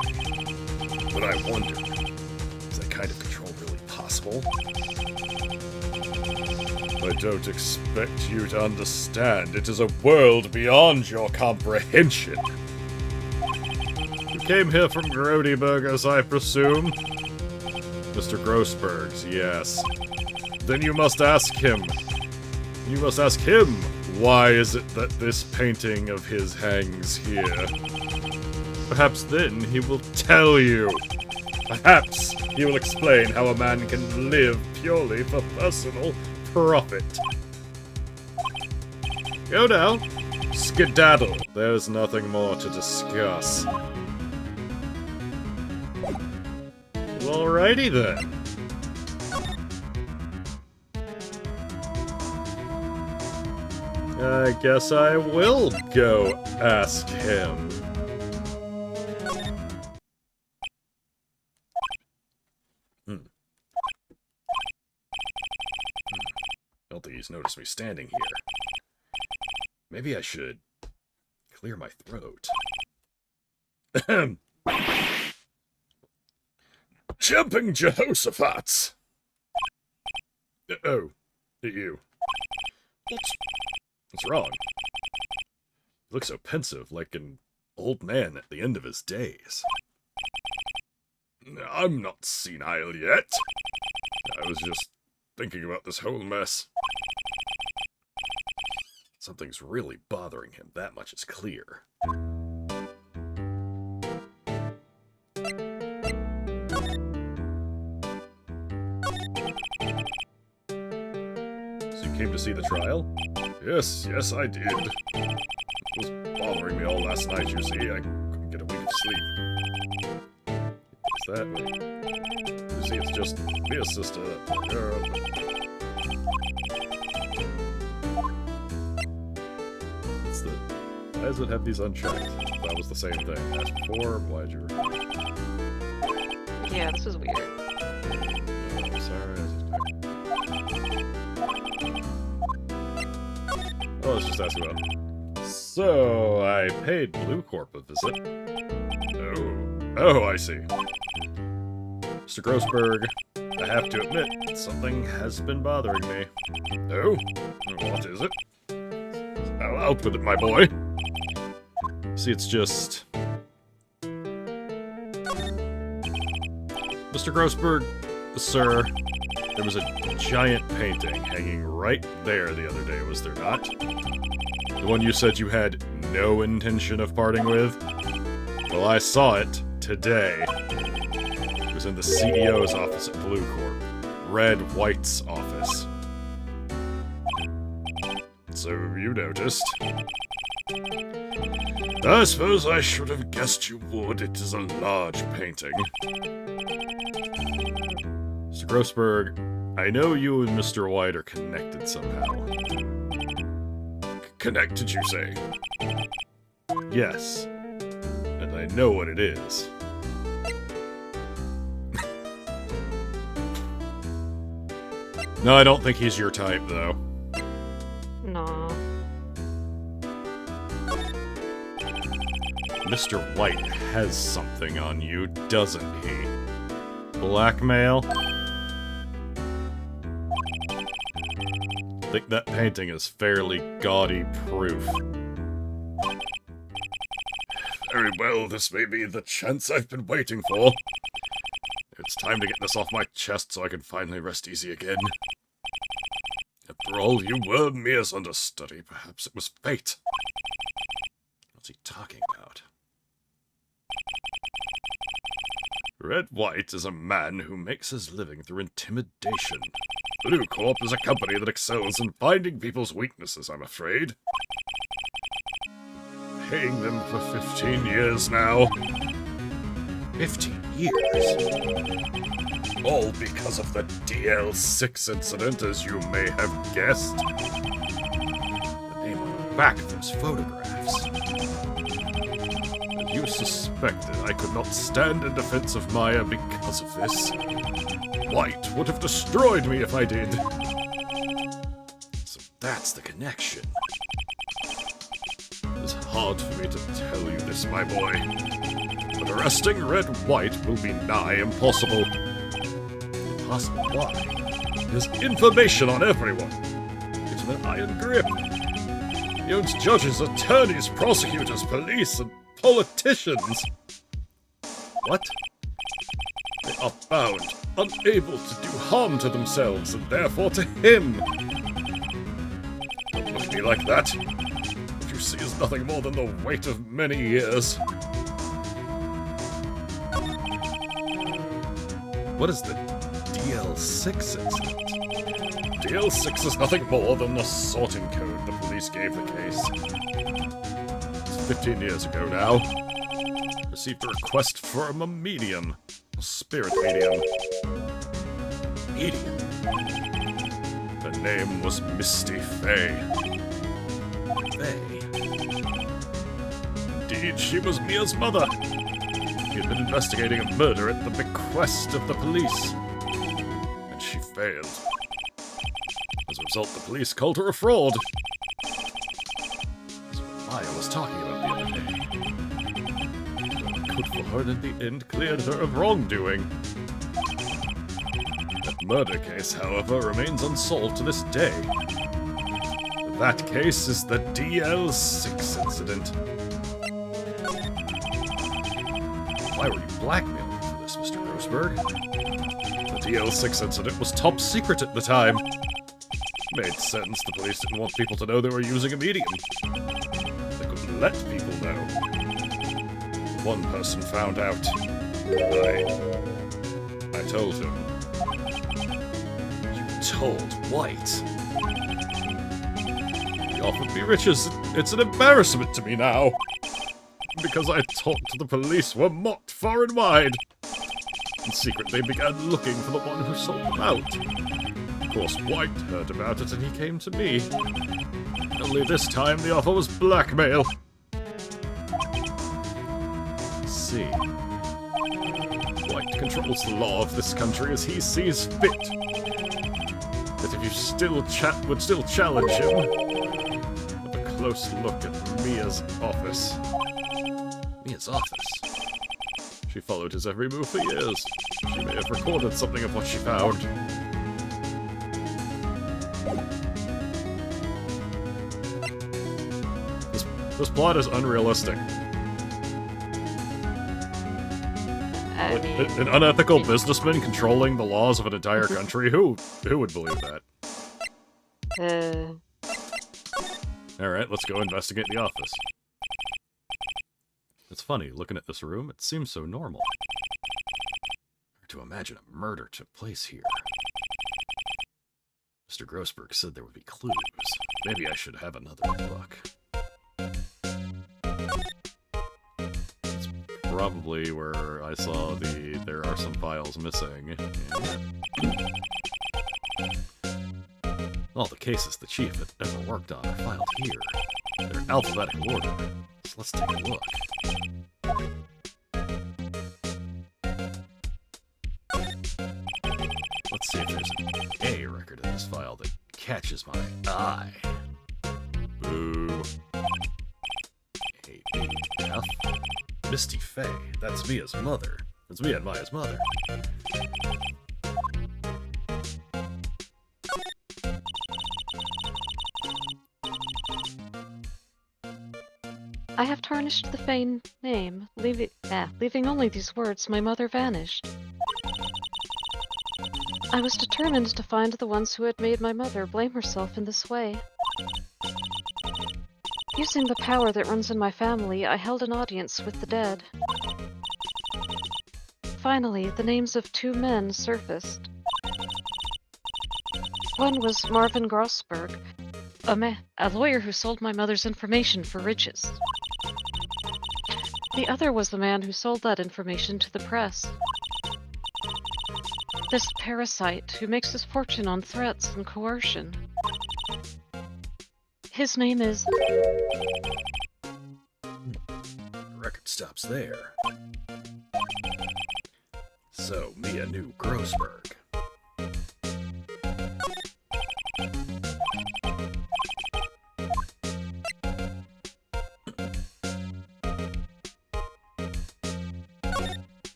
But I wonder, is that kind of control really possible? I don't expect you to understand. It is a world beyond your comprehension. You came here from Grodyburgers, I presume? Mr. Grossberg's, yes. Then you must ask him. You must ask him, why is it that this painting of his hangs here? Perhaps then he will tell you. Perhaps he will explain how a man can live purely for personal profit. Go now. Skedaddle. There's nothing more to discuss. Alrighty then. I guess I will go ask him. I don't think he's noticed me standing here. Maybe I should clear my throat. Jumping Jehoshaphat! Oh, you. What's wrong? You look so pensive, like an old man at the end of his days. I'm not senile yet. I was just thinking about this whole mess. Something's really bothering him, that much is clear. So you came to see the trial? Yes, I did. It was bothering me all last night, you see. I couldn't get a wink of sleep. What's that? You see, it's just me, a sister, a girl. Why does it have these unchecked? That was the same thing as before. Why'd you... Yeah, this is weird. I'm sorry. Oh, let's just ask about... So, I paid Blue Corp a visit. Oh, I see. Mr. Grossberg, I have to admit, something has been bothering me. Oh? What is it? Out with it, my boy. See, it's just... Mr. Grossberg, sir, there was a giant painting hanging right there the other day, was there not? The one you said you had no intention of parting with? Well, I saw it today. It was in the CEO's office at Blue Corp. Red White's office. So you noticed. I suppose I should have guessed you would. It is a large painting. Mr. Grossberg, I know you and Mr. White are connected somehow. Connected, you say? Yes. And I know what it is. No, I don't think he's your type, though. No. Mr. White has something on you, doesn't he? Blackmail? I think that painting is fairly gaudy proof. Very well, this may be the chance I've been waiting for. It's time to get this off my chest so I can finally rest easy again. After all, you were Mia's understudy. Perhaps it was fate. What's he talking about? Red White is a man who makes his living through intimidation. Blue Corp is a company that excels in finding people's weaknesses, I'm afraid. Paying them for 15 years now. 15 years? All because of the DL6 incident, as you may have guessed. The name on the back of those photographs. You suspected I could not stand in defense of Maya because of this. White would have destroyed me if I did. So that's the connection. It's hard for me to tell you this, my boy. But arresting Red White will be nigh impossible. Impossible? Why? He has information on everyone. Gives him an iron grip. He owns judges, attorneys, prosecutors, police, and politicians. What? They are bound unable to do harm to themselves and therefore to him. Don't look at me like that. What you see is nothing more than the weight of many years. What is the DL6 incident? DL6 is nothing more than the sorting code the police gave the case. It's 15 years ago now. Received a request for a medium. A spirit medium. Medium? Her name was Misty Fay. Fay? Indeed, she was Mia's mother. She had been investigating a murder at the bequest of the police. And she failed. As a result, the police called her a fraud. That's what Maya was talking about the other day. Good for her and in the end cleared her of wrongdoing. That murder case, however, remains unsolved to this day. That case is the DL6 incident. Why were you blackmailing me for this, Mr. Grossberg? The DL6 incident was top secret at the time. Made sense. The police didn't want people to know they were using a medium. They couldn't let people know. One person found out. I told him. You told White? He offered me riches. It's an embarrassment to me now. Because I talked to the police were mocked far and wide. And secretly began looking for the one who sold them out. Of course, White heard about it and he came to me. Only this time the offer was blackmail. See. White controls the law of this country as he sees fit. But if you would still challenge him, have a close look at Mia's office. Mia's office? She followed his every move for years. She may have recorded something of what she found. This plot is unrealistic. An unethical businessman controlling the laws of an entire country? Who would believe that? Alright, let's go investigate the office. It's funny, looking at this room, it seems so normal. Hard to imagine a murder took place here. Mr. Grossberg said there would be clues. Maybe I should have another look. That's probably where I saw there are some files missing. All the cases the chief had ever worked on are filed here. They're in alphabetical order. So let's take a look. Let's see if there's an A record in this file that catches my eye. Boo. A, B, F. Misty Fay. That's Mia's mother. That's Mia and Maya's mother. I have tarnished the Fane name, leaving only these words, my mother vanished. I was determined to find the ones who had made my mother blame herself in this way. Using the power that runs in my family, I held an audience with the dead. Finally, the names of two men surfaced. One was Marvin Grossberg, a lawyer who sold my mother's information for riches. The other was the man who sold that information to the press. This parasite who makes his fortune on threats and coercion. His name is... The record stops there. So, Mia knew Grossberg.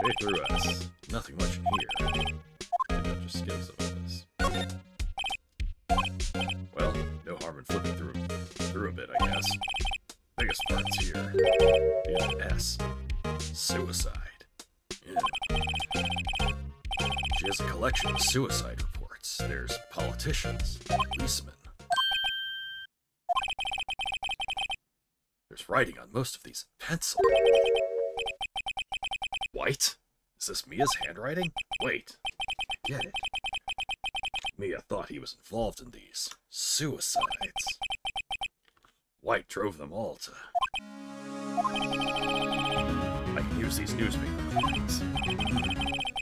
J through S. Nothing much in here. Maybe I'll just skip some of this. Well, no harm in flipping through a bit, I guess. Biggest part's here. The S. Suicide. Yeah. is a collection of suicide reports. There's politicians, policemen. There's writing on most of these in pencil. White? Is this Mia's handwriting? Wait, I get it. Mia thought he was involved in these suicides. White drove them all to... I can use these newspaper clippings.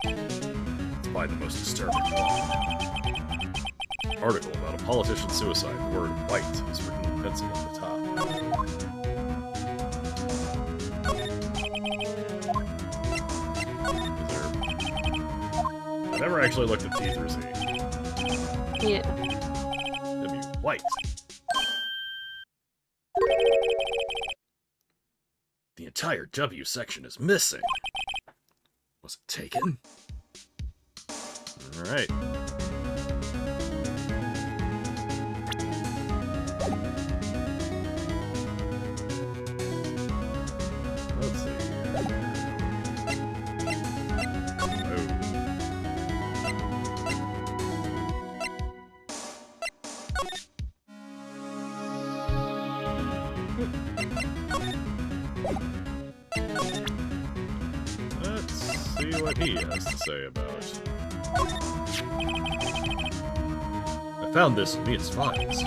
Let's find the most disturbing one. Article about a politician's suicide. The word white is written in pencil at the top. I never actually looked at T through Z. Yeah. W. White. The entire W section is missing. Was it taken? Alright. Let's see. Let's see what he has to say about. I found this in Mia's files.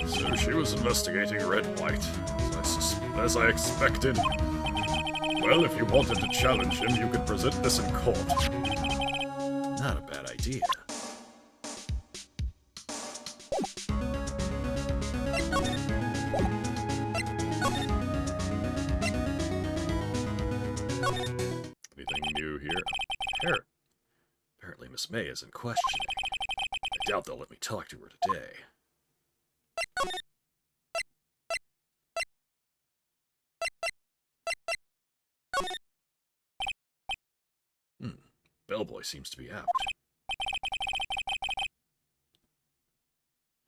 So she was investigating Red White, as I expected. Well, if you wanted to challenge him, you could present this in court. Not a bad idea. Anything new here? Apparently Miss May is in questioning. I doubt they'll let me talk to her today. Bellboy seems to be out.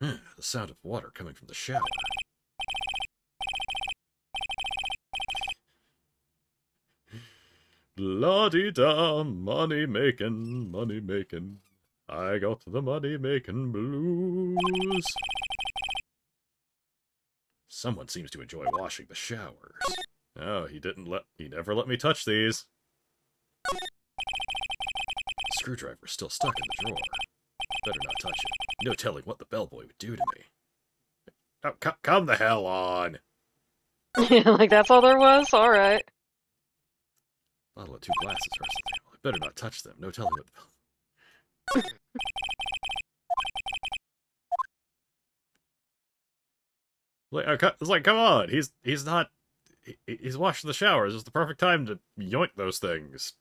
The sound of water coming from the shower. La-di-da, money making, money making. I got the money making blues. Someone seems to enjoy washing the showers. Oh, he never let me touch these. The screwdriver's still stuck in the drawer. Better not touch it. No telling what the bellboy would do to me. Oh, come the hell on. Like that's all there was? Alright. Bottle of 2 glasses or something. I better not touch them. No telling what the It's like, come on. He's not. He's washing the showers. It's the perfect time to yoink those things.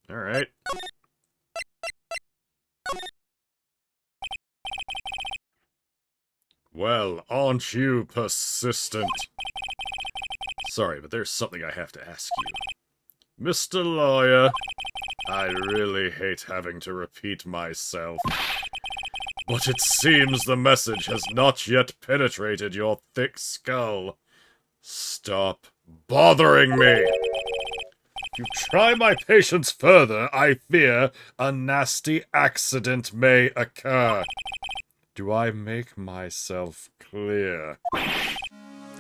All right. Well, aren't you persistent? Sorry, but there's something I have to ask you. Mr. Lawyer, I really hate having to repeat myself. But it seems the message has not yet penetrated your thick skull. Stop bothering me! If you try my patience further, I fear a nasty accident may occur. Do I make myself clear?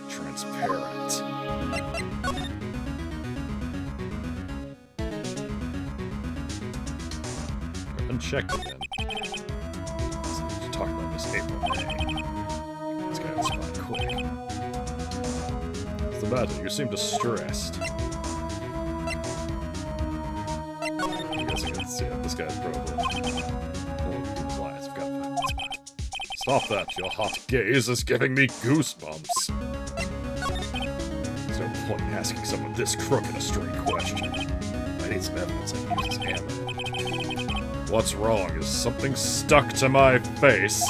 Transparent. Unchecked again. Let's talk about this April May. Let's get out spot quick. What's the matter? You seem distressed. You guys are gonna see it. This guy's probably... Lies, I've got to find that spot. Stop that. Your hot gaze is giving me goosebumps. There's no point in asking someone this crooked a straight question. I need some evidence I can use as ammo. What's wrong? Is something stuck to my face?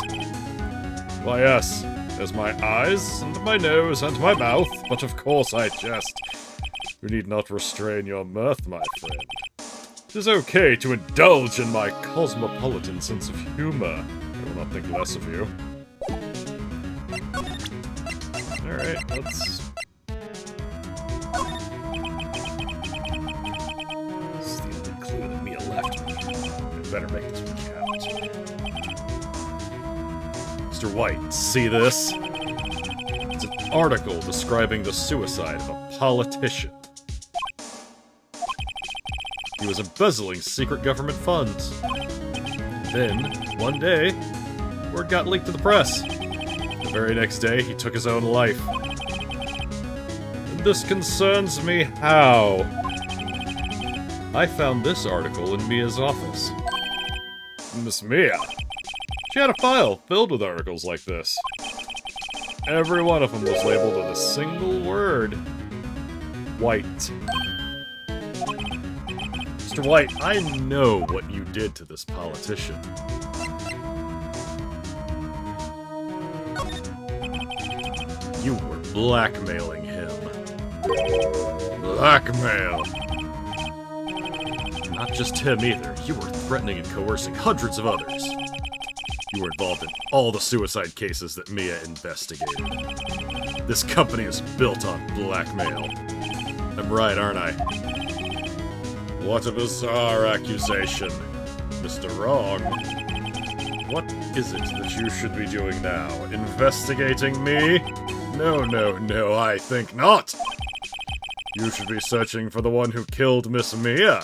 Why, yes. There's my eyes, and my nose, and my mouth, but of course I jest. You need not restrain your mirth, my friend. It is okay to indulge in my cosmopolitan sense of humor. I will not think less of you. Alright, let's... This is the only clue that Mia left. better make this one count. Mr. White, see this? It's an article describing the suicide of a politician. He was embezzling secret government funds. Then, one day, word got leaked to the press. The very next day, he took his own life. And this concerns me how? I found this article in Mia's office. Miss Mia. She had a file filled with articles like this. Every one of them was labeled with a single word. White. Mr. White, I know what you did to this politician. You were blackmailing him. Blackmail! Not just him either. You were threatening and coercing hundreds of others. You were involved in all the suicide cases that Mia investigated. This company is built on blackmail. I'm right, aren't I? What a bizarre accusation. Mr. Wrong. What is it that you should be doing now? Investigating me? No, I think not! You should be searching for the one who killed Miss Mia.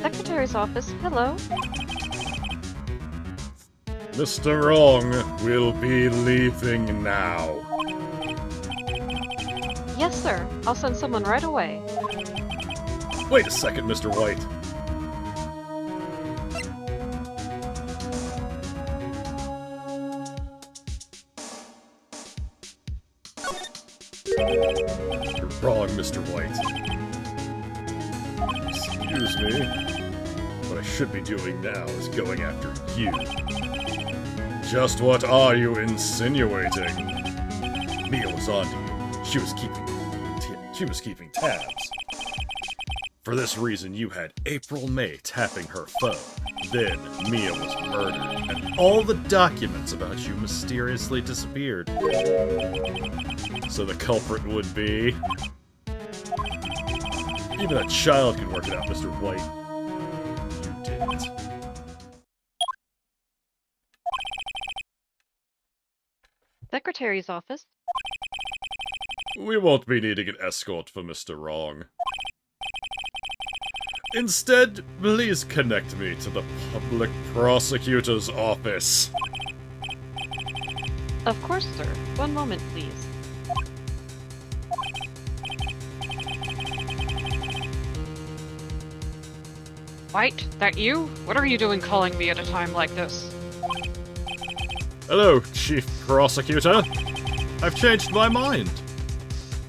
Secretary's office, hello. Mr. Wrong will be leaving now. Yes, sir. I'll send someone right away. Wait a second, Mr. White. You're wrong, Mr. White. Excuse me. What I should be doing now is going after you. Just what are you insinuating? Mia was on to you. She was keeping tabs. For this reason, you had April May tapping her phone. Then, Mia was murdered, and all the documents about you mysteriously disappeared. So the culprit would be... Even a child can work it out, Mr. White. You didn't. Secretary's office. We won't be needing an escort for Mr. Wrong. Instead, please connect me to the public prosecutor's office. Of course, sir. One moment, please. White, that you? What are you doing calling me at a time like this? Hello, Chief Prosecutor. I've changed my mind.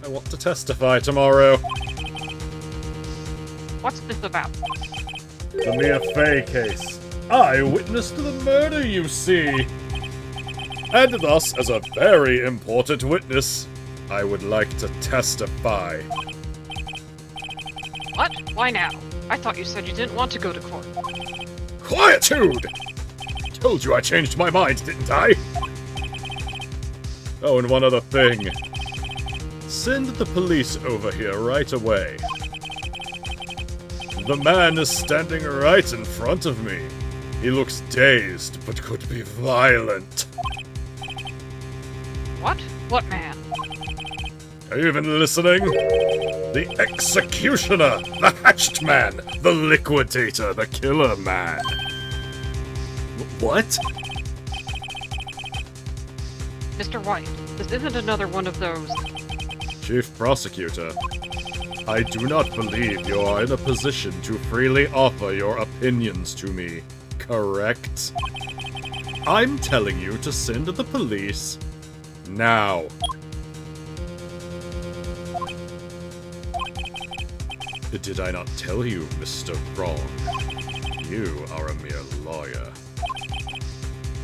I want to testify tomorrow. What's this about? The Mia Fey case. I witnessed the murder, you see. And thus, as a very important witness, I would like to testify. What? Why now? I thought you said you didn't want to go to court. Quietude! Told you I changed my mind, didn't I? Oh, and one other thing. Send the police over here right away. The man is standing right in front of me. He looks dazed, but could be violent. What? What man? Are you even listening? The executioner! The hatched man! The liquidator! The killer man! What? Mr. White, this isn't another one of those. Chief Prosecutor, I do not believe you are in a position to freely offer your opinions to me, correct? I'm telling you to send the police now. Did I not tell you, Mr. Wrong? You are a mere lawyer.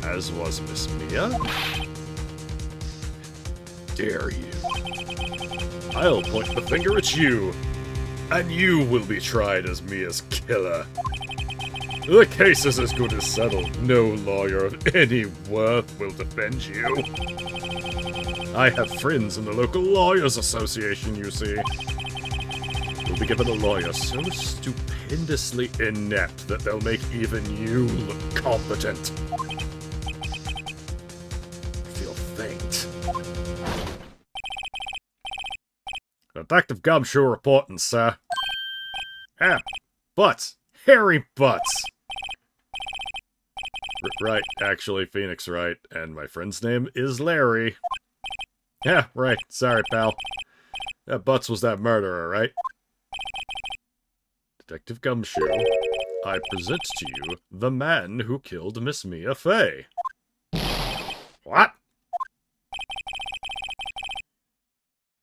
As was Miss Mia? Dare you? I'll point the finger at you, and you will be tried as Mia's killer. The case is as good as settled. No lawyer of any worth will defend you. I have friends in the local lawyers association, you see. You'll be given a lawyer so stupendously inept that they'll make even you look competent. I feel faint. Detective Gumshoe reporting, sir. Ah, butts. Hairy butts. Right, actually, Phoenix Wright, and my friend's name is Larry. Yeah, right. Sorry, pal. That Butts was that murderer, right? Detective Gumshoe, I present to you the man who killed Miss Mia Fey. What?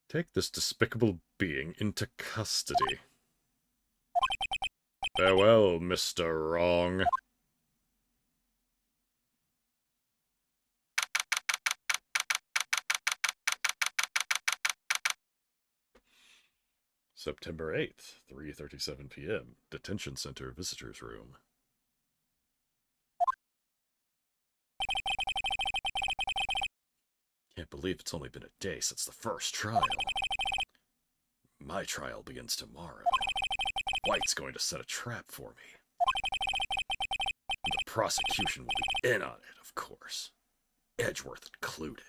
Take this despicable being into custody. Farewell, Mr. Wrong. September 8th, 3:37 p.m. Detention Center Visitors Room. Can't believe it's only been a day since the first trial. My trial begins tomorrow. White's going to set a trap for me. And the prosecution will be in on it, of course. Edgeworth included.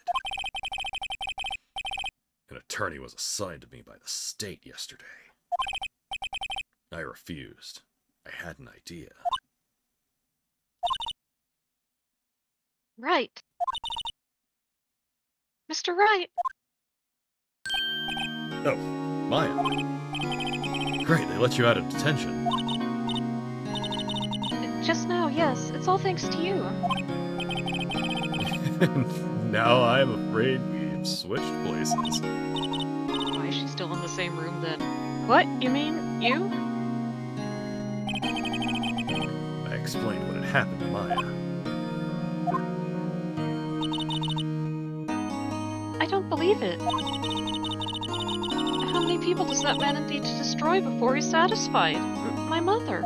An attorney was assigned to me by the state yesterday. I refused. I had an idea. Right. Mr. Wright. Oh, Maya. Great, they let you out of detention. Just now, yes. It's all thanks to you. Now I'm afraid we've switched places. Why is she still in the same room then? What? You mean you? I explained what had happened to Maya. I don't believe it. How many people does that man need to destroy before he's satisfied? My mother.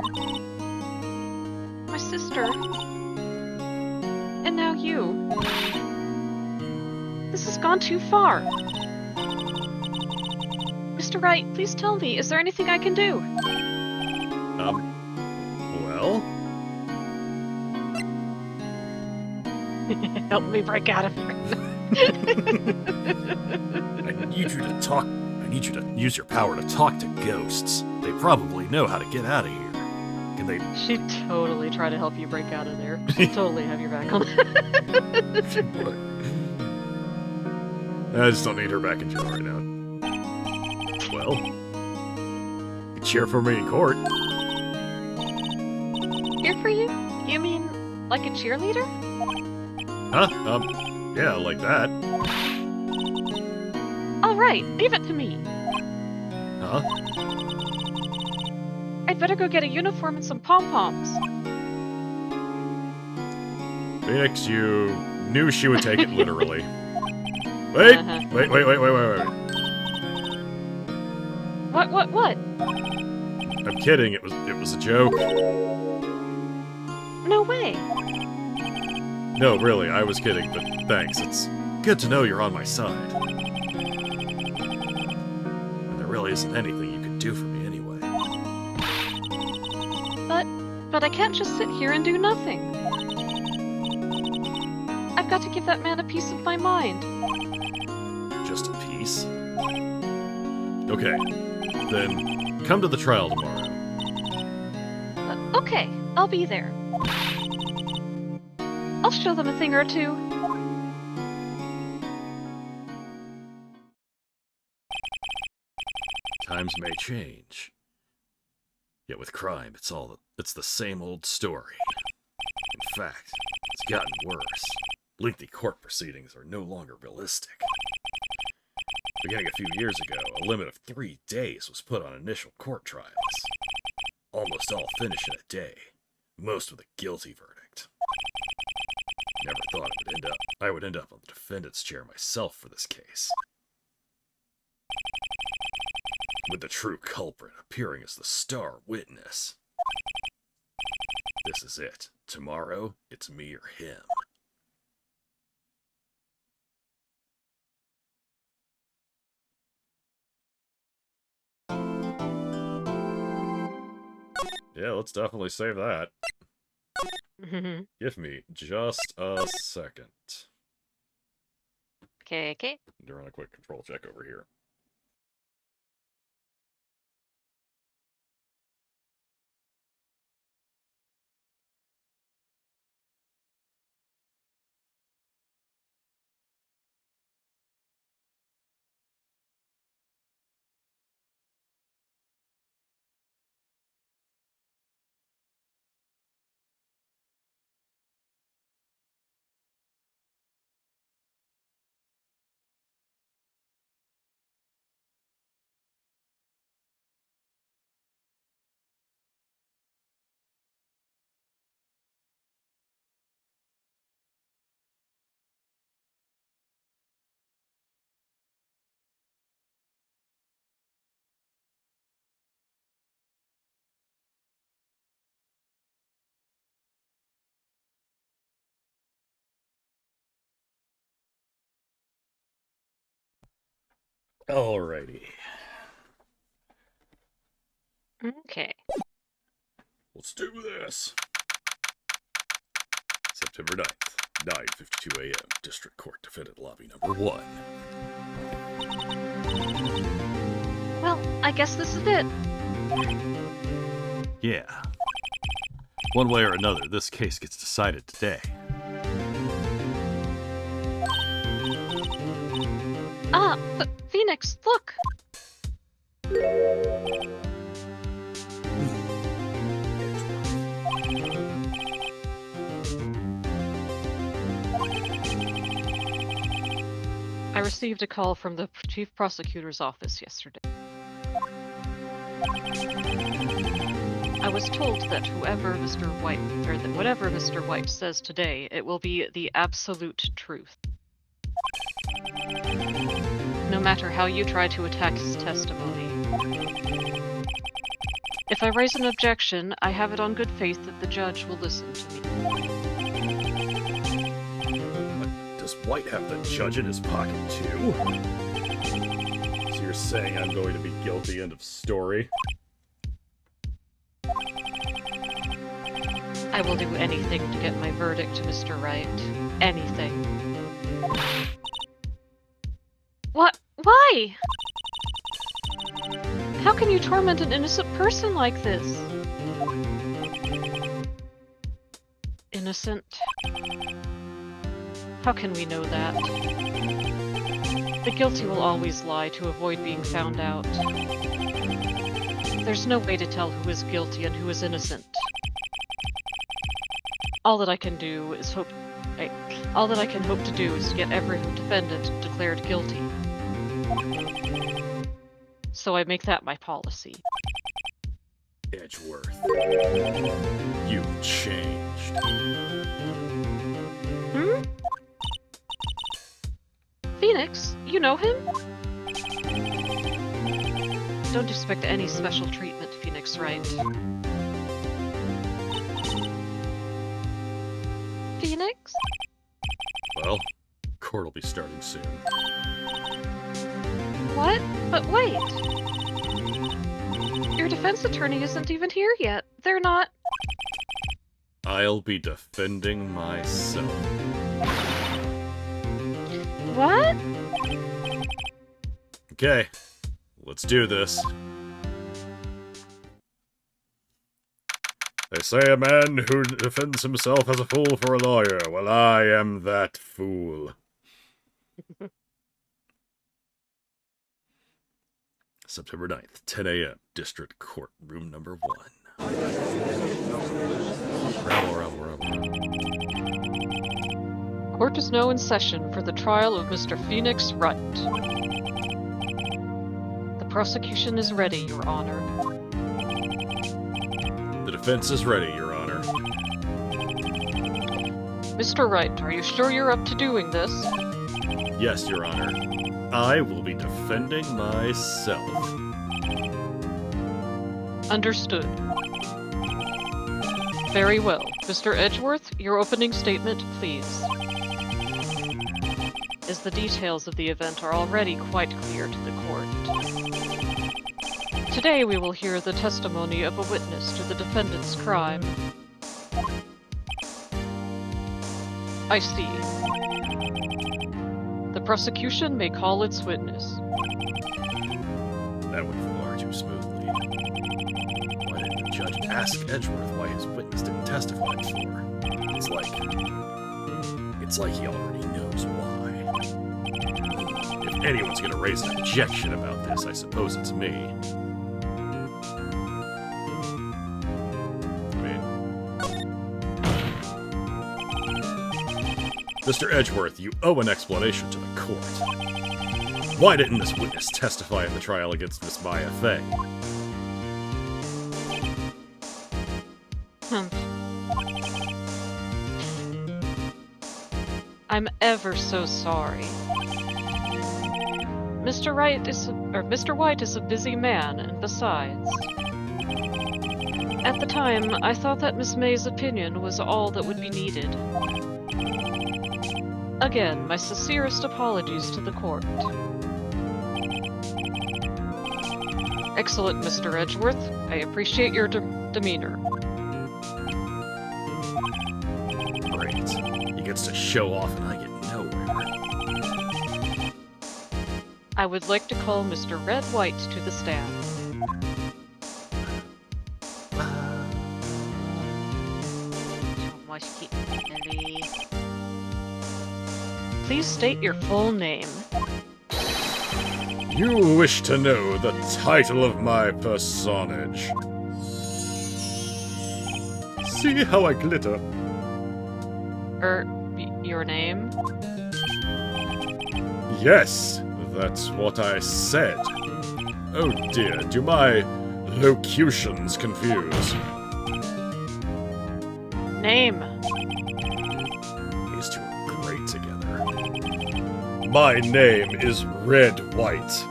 My sister. And now you. This has gone too far. Mr. Wright, please tell me, is there anything I can do? Well? Help me break out of here. I need you to talk. I need you to use your power to talk to ghosts. They probably know how to get out of here. Can they? She'd totally try to help you break out of there. She'd totally have your back on that. I just don't need her back in jail right now. Well, you cheer for me in court. Here for you? You mean like a cheerleader? Huh? Yeah, like that. All right, leave it to me. Huh? I'd better go get a uniform and some pom-poms. Phoenix, you knew she would take it literally. Wait! Uh-huh. Wait. What? I'm kidding, it was a joke. No way. No, really, I was kidding, but thanks. It's good to know you're on my side. And there really isn't anything you can do for me anyway. But I can't just sit here and do nothing. I've got to give that man a piece of my mind. Just a piece? Okay, then come to the trial tomorrow. Okay, I'll be there. I'll show them a thing or two. Times may change. Yet with crime, it's the same old story. In fact, it's gotten worse. Lengthy court proceedings are no longer realistic. Beginning a few years ago, a limit of 3 days was put on initial court trials. Almost all finish in a day, most with a guilty verdict. Never thought I would end up on the defendant's chair myself for this case. With the true culprit appearing as the star witness. This is it. Tomorrow, it's me or him. Yeah, let's definitely save that. Give me just a second. Okay, okay. To run a quick control check over here. Alrighty. Okay. Let's do this. September 9th, 9:52 a.m. District Court Defendant Lobby number 1. Well, I guess this is it. Yeah. One way or another, this case gets decided today. Ah, but Phoenix, look! I received a call from the Chief Prosecutor's office yesterday. I was told that whatever Mr. White says today, it will be the absolute truth. No matter how you try to attack his testimony. If I raise an objection, I have it on good faith that the judge will listen to me. Does White have the judge in his pocket too? So you're saying I'm going to be guilty, end of story? I will do anything to get my verdict, Mr. Wright. Anything. What? Why? How can you torment an innocent person like this? Innocent? How can we know that? The guilty will always lie to avoid being found out. There's no way to tell who is guilty and who is innocent. All that I can hope to do is to get every defendant declared guilty. So I make that my policy. Edgeworth. You've changed. Hmm? Phoenix, you know him? Don't expect any special treatment, Phoenix Wright. Phoenix? Well, court will be starting soon. What? But wait! Your defense attorney isn't even here yet. They're not... I'll be defending myself. What? Okay, let's do this. They say a man who defends himself as a fool for a lawyer. Well, I am that fool. September 9th, 10 a.m., District Court, room number 1. Rabble. Court is now in session for the trial of Mr. Phoenix Wright. The prosecution is ready, Your Honor. The defense is ready, Your Honor. Mr. Wright, are you sure you're up to doing this? Yes, Your Honor. I will be defending myself. Understood. Very well. Mr. Edgeworth, your opening statement, please. As the details of the event are already quite clear to the court. Today we will hear the testimony of a witness to the defendant's crime. I see. The prosecution may call its witness. That went far too smoothly. Why didn't the judge ask Edgeworth why his witness didn't testify before? It's like he already knows why. If anyone's gonna raise an objection about this, I suppose it's me. Mr. Edgeworth, you owe an explanation to the court. Why didn't this witness testify in the trial against Miss Maya Fey? I'm ever so sorry. Mr. White is a busy man, and besides... At the time, I thought that Miss May's opinion was all that would be needed. Again, my sincerest apologies to the court. Excellent, Mr. Edgeworth. I appreciate your demeanor. Great. He gets to show off and I get nowhere. I would like to call Mr. Red White to the stand. Please state your full name. You wish to know the title of my personage. See how I glitter? Your name? Yes, that's what I said. Oh dear, do my locutions confuse? Name. These two are great together. My name is Red White.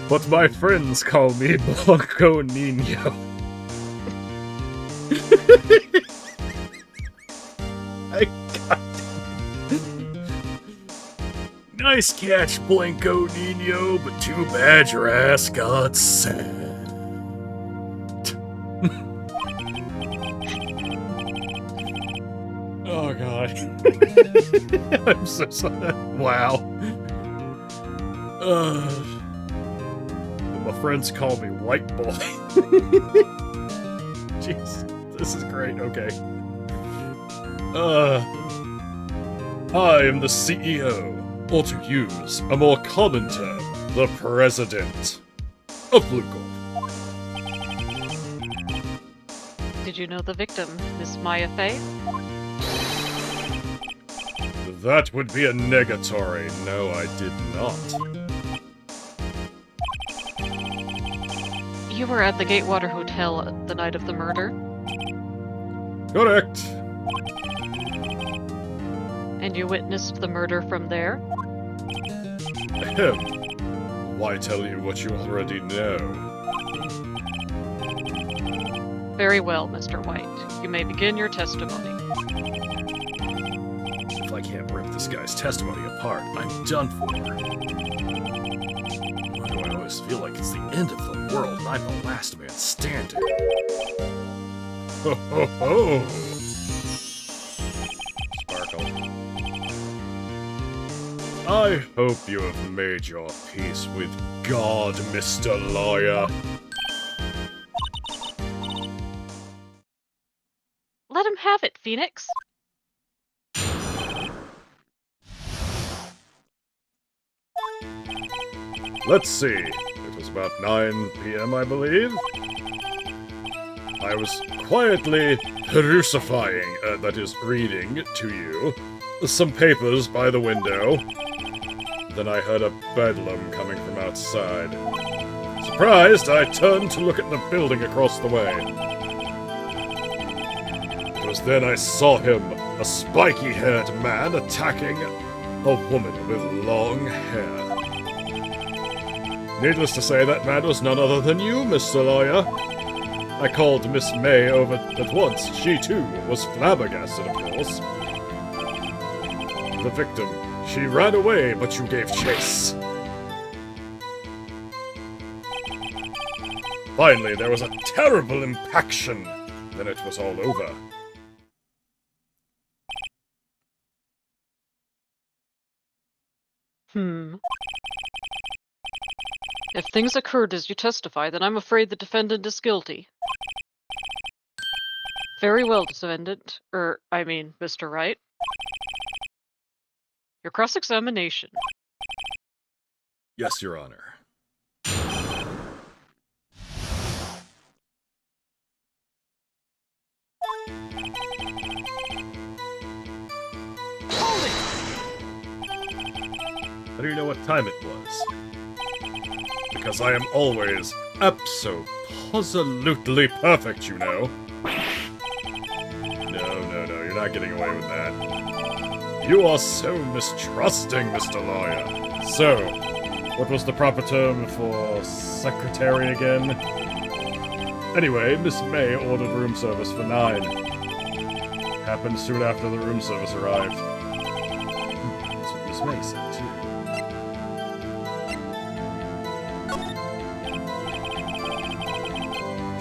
But my friends call me Blanco Nino. I got it. Nice catch, Blanco Nino, but too bad your ass got sad. Oh god. I'm so sorry. Wow. My friends call me White Boy. Jeez, this is great. Okay. I am the CEO, or to use a more common term, the President of Blue Gold. Did you know the victim, Miss Maya Fey? That would be a negatory. No, I did not. You were at the Gatewater Hotel the night of the murder? Correct. And you witnessed the murder from there? Ahem. Why tell you what you already know? Very well, Mr. White. You may begin your testimony. If I can't rip this guy's testimony apart, I'm done for. Why do I always feel like it's the end of the world and I'm the last man standing? Ho ho ho! Sparkle. I hope you have made your peace with God, Mr. Lawyer. Let him have it, Phoenix. Let's see. It was about 9 p.m., I believe. I was quietly reading to you some papers by the window. Then I heard a bedlam coming from outside. Surprised, I turned to look at the building across the way. It was then I saw him, a spiky-haired man, attacking a woman with long hair. Needless to say, that man was none other than you, Mr. Lawyer. I called Miss May over at once. She, too, was flabbergasted, of course. The victim, She ran away, but you gave chase. Finally, there was a terrible impaction. Then it was all over. If things occurred as you testify, then I'm afraid the defendant is guilty. Very well, defendant. Mr. Wright. Your cross-examination. Yes, Your Honor. How do you know what time it was? Because I am always abso-positively perfect, you know. No, you're not getting away with that. You are so mistrusting, Mr. Lawyer. So, what was the proper term for secretary again? Anyway, Miss May ordered room service for 9. Happened soon after the room service arrived. That's what Miss May said, too.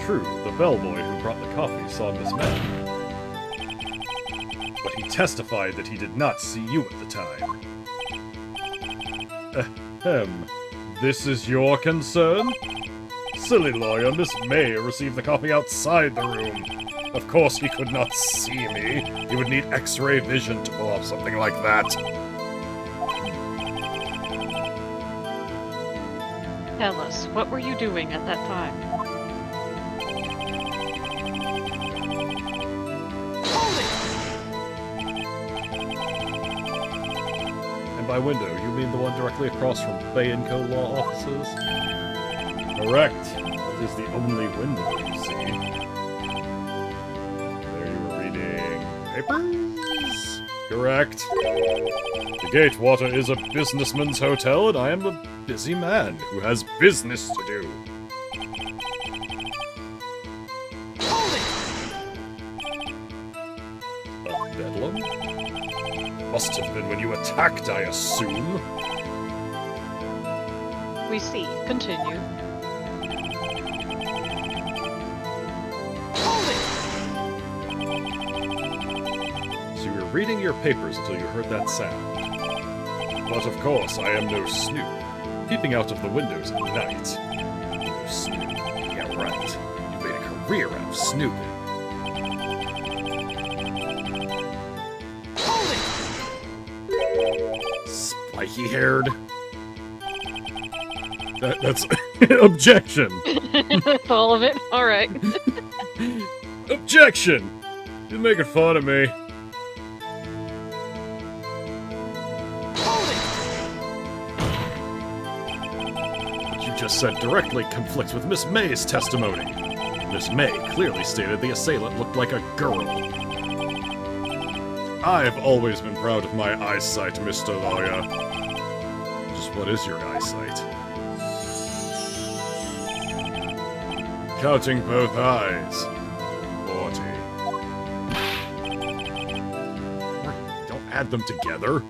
True, the bellboy who brought the coffee saw Miss May. But he testified that he did not see you at the time. Ahem. This is your concern? Silly lawyer, Miss May received the coffee outside the room. Of course he could not see me. He would need X-ray vision to pull off something like that. Tell us, what were you doing at that time? And by window, you mean the one directly across from Bay & Co. law offices? Correct. That is the only window, you see. There you were reading papers? Correct. The Gatewater is a businessman's hotel, and I am a busy man who has business to do. A bedlam? Must have been when you attacked, I assume. We see. Continue. So you were reading your papers until you heard that sound. But of course, I am no snoop. Peeping out of the windows at night. No snoop. Yeah, right. You made a career out of snooping. Spiky-haired. That's objection. That's all of it? Alright. Objection! You're making fun of me. What you just said directly conflicts with Miss May's testimony. Miss May clearly stated the assailant looked like a girl. I've always been proud of my eyesight, Mr. Lawyer. Just what is your eyesight? Counting both eyes. 40. Don't add them together.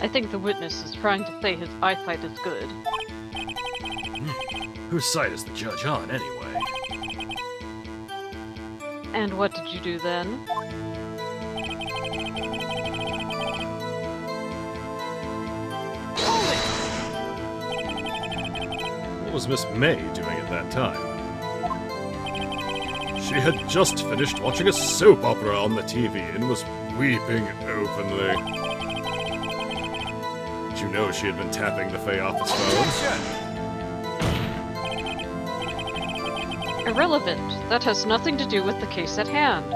I think the witness is trying to say his eyesight is good. Whose side is the judge on, anyway? And what did you do then? What was Miss May doing at that time? She had just finished watching a soap opera on the TV and was weeping openly. Did you know she had been tapping the Fay office phone? Irrelevant. That has nothing to do with the case at hand.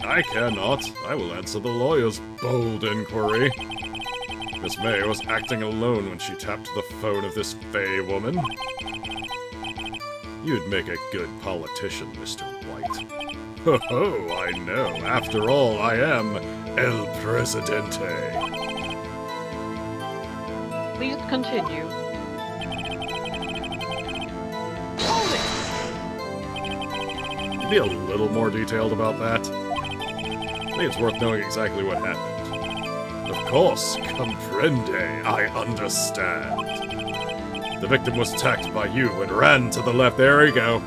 I cannot. I will answer the lawyer's bold inquiry. Miss May was acting alone when she tapped the phone of this Fay woman. You'd make a good politician, Mr. White. Ho ho, I know. After all, I am El Presidente. Please continue. Be a little more detailed about that. think it's worth knowing exactly what happened. Of course, comprende, I understand. The victim was attacked by you and ran to the left. There we go.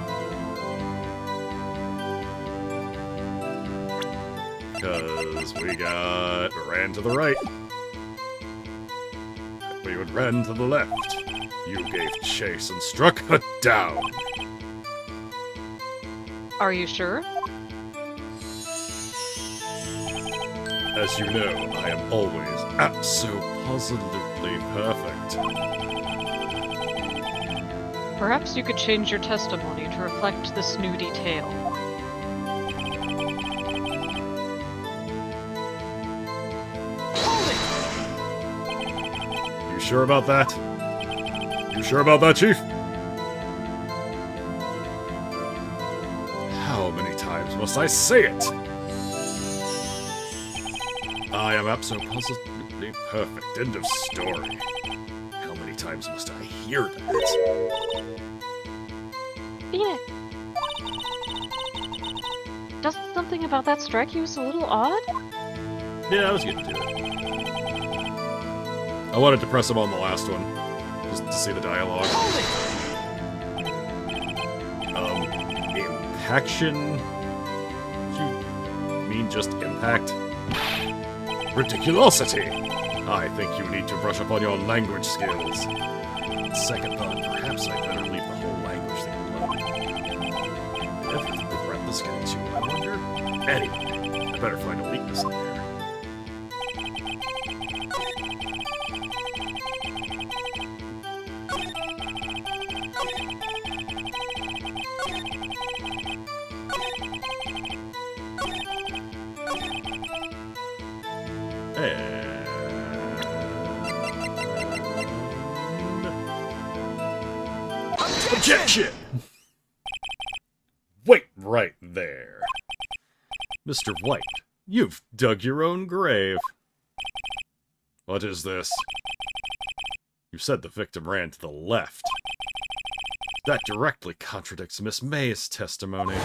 Because we ran to the right. We ran to the left. You gave chase and struck her down. Are you sure? As you know, I am always abso-positively perfect. Perhaps you could change your testimony to reflect this new detail. You sure about that? You sure about that, Chief? How many times must I say it? I am absolutely perfect. End of story. How many times must I hear that? Phoenix! Doesn't something about that strike you as a little odd? Yeah, I was getting to it. I wanted to press him on the last one, just to see the dialogue. Impaction? You mean just impact? Ridiculosity! I think you need to brush up on your language skills. Second thought, perhaps I better leave the whole language thing alone. If the breathless gets you, I wonder? Anyway, I better find a weakness in there. Objection! Wait right there. Mr. White, you've dug your own grave. What is this? You said the victim ran to the left. That directly contradicts Miss May's testimony.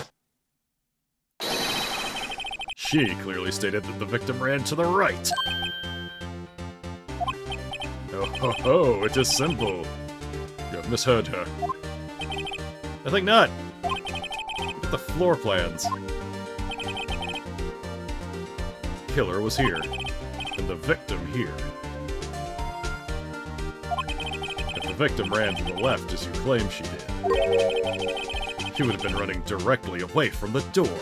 She clearly stated that the victim ran to the right. Oh ho ho, it is simple. You have misheard her. I think not. Look at the floor plans. Killer was here, and the victim here. If the victim ran to the left as you claim she did, she would have been running directly away from the door.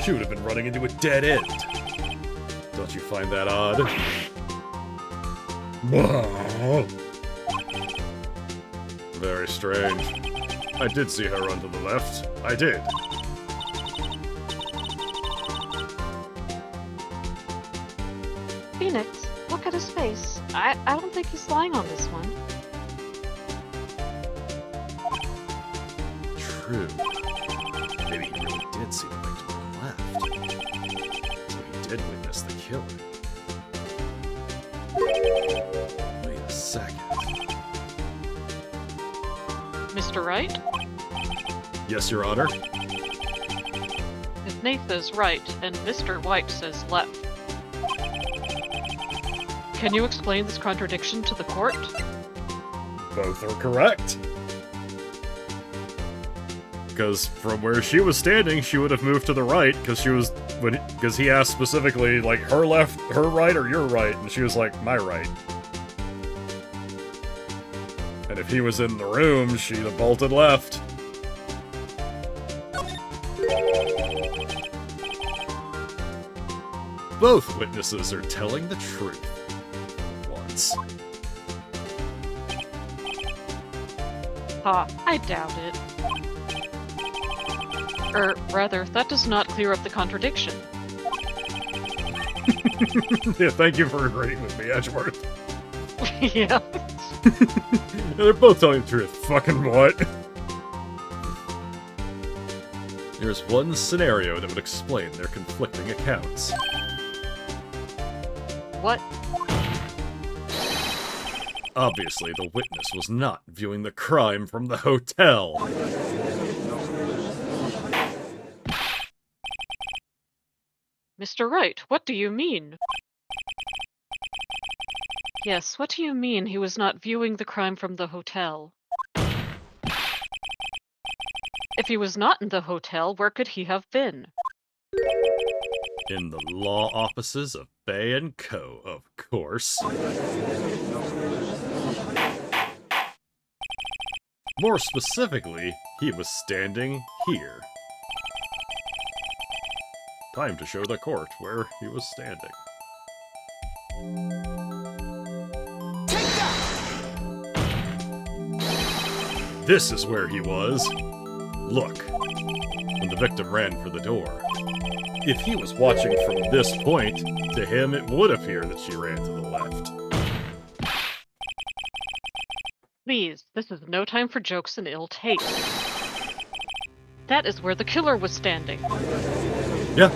She would have been running into a dead end. Don't you find that odd? Very strange. I did see her run to the left. I did. Phoenix, look at his face. I don't think he's lying on this one. True. Maybe he really did see the victim on the left. So he did witness the killing. Wait a second. Mr. Wright? Yes, Your Honor? If Nathan's right and Mr. White says left, can you explain this contradiction to the court? Both are correct. Because from where she was standing, she would have moved to the right, because he asked specifically, like, her left, her right, or your right, and she was like, my right. And if he was in the room, she'd have bolted left. Both witnesses are telling the truth. Once. Ha, I doubt it. Or rather, that does not clear up the contradiction. Yeah, thank you for agreeing with me, Edgeworth. Yeah. They're both telling the truth. Fucking what? There's one scenario that would explain their conflicting accounts. What? Obviously, the witness was not viewing the crime from the hotel. Mr. Wright, what do you mean? Yes, what do you mean he was not viewing the crime from the hotel? If he was not in the hotel, where could he have been? In the law offices of Bay & Co., of course. More specifically, he was standing here. Time to show the court where he was standing. Take that! This is where he was. Look, when the victim ran for the door. If he was watching from this point, to him it would appear that she ran to the left. Please, this is no time for jokes and ill taste. That is where the killer was standing. Yeah.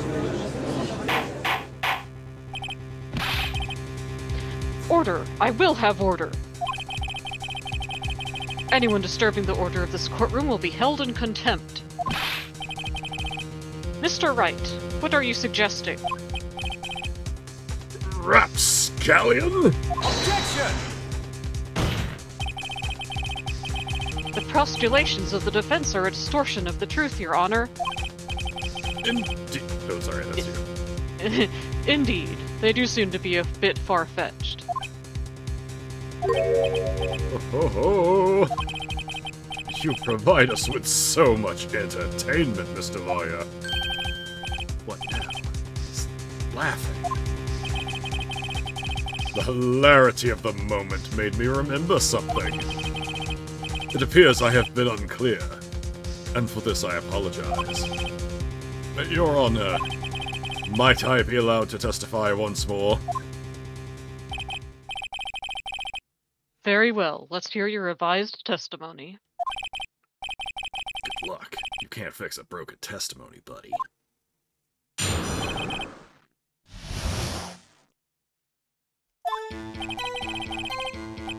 Order! I will have order! Anyone disturbing the order of this courtroom will be held in contempt. Mr. Wright, what are you suggesting? Rapscallion? Objection! The postulations of the defense are a distortion of the truth, Your Honor. Indeed. Oh, sorry, that's you. Indeed, they do seem to be a bit far-fetched. Oh, you provide us with so much entertainment, Mr. Lawyer. What now? He's laughing. The hilarity of the moment made me remember something. It appears I have been unclear, and for this I apologize. Your Honor, might I be allowed to testify once more? Very well, let's hear your revised testimony. Good luck. You can't fix a broken testimony, buddy.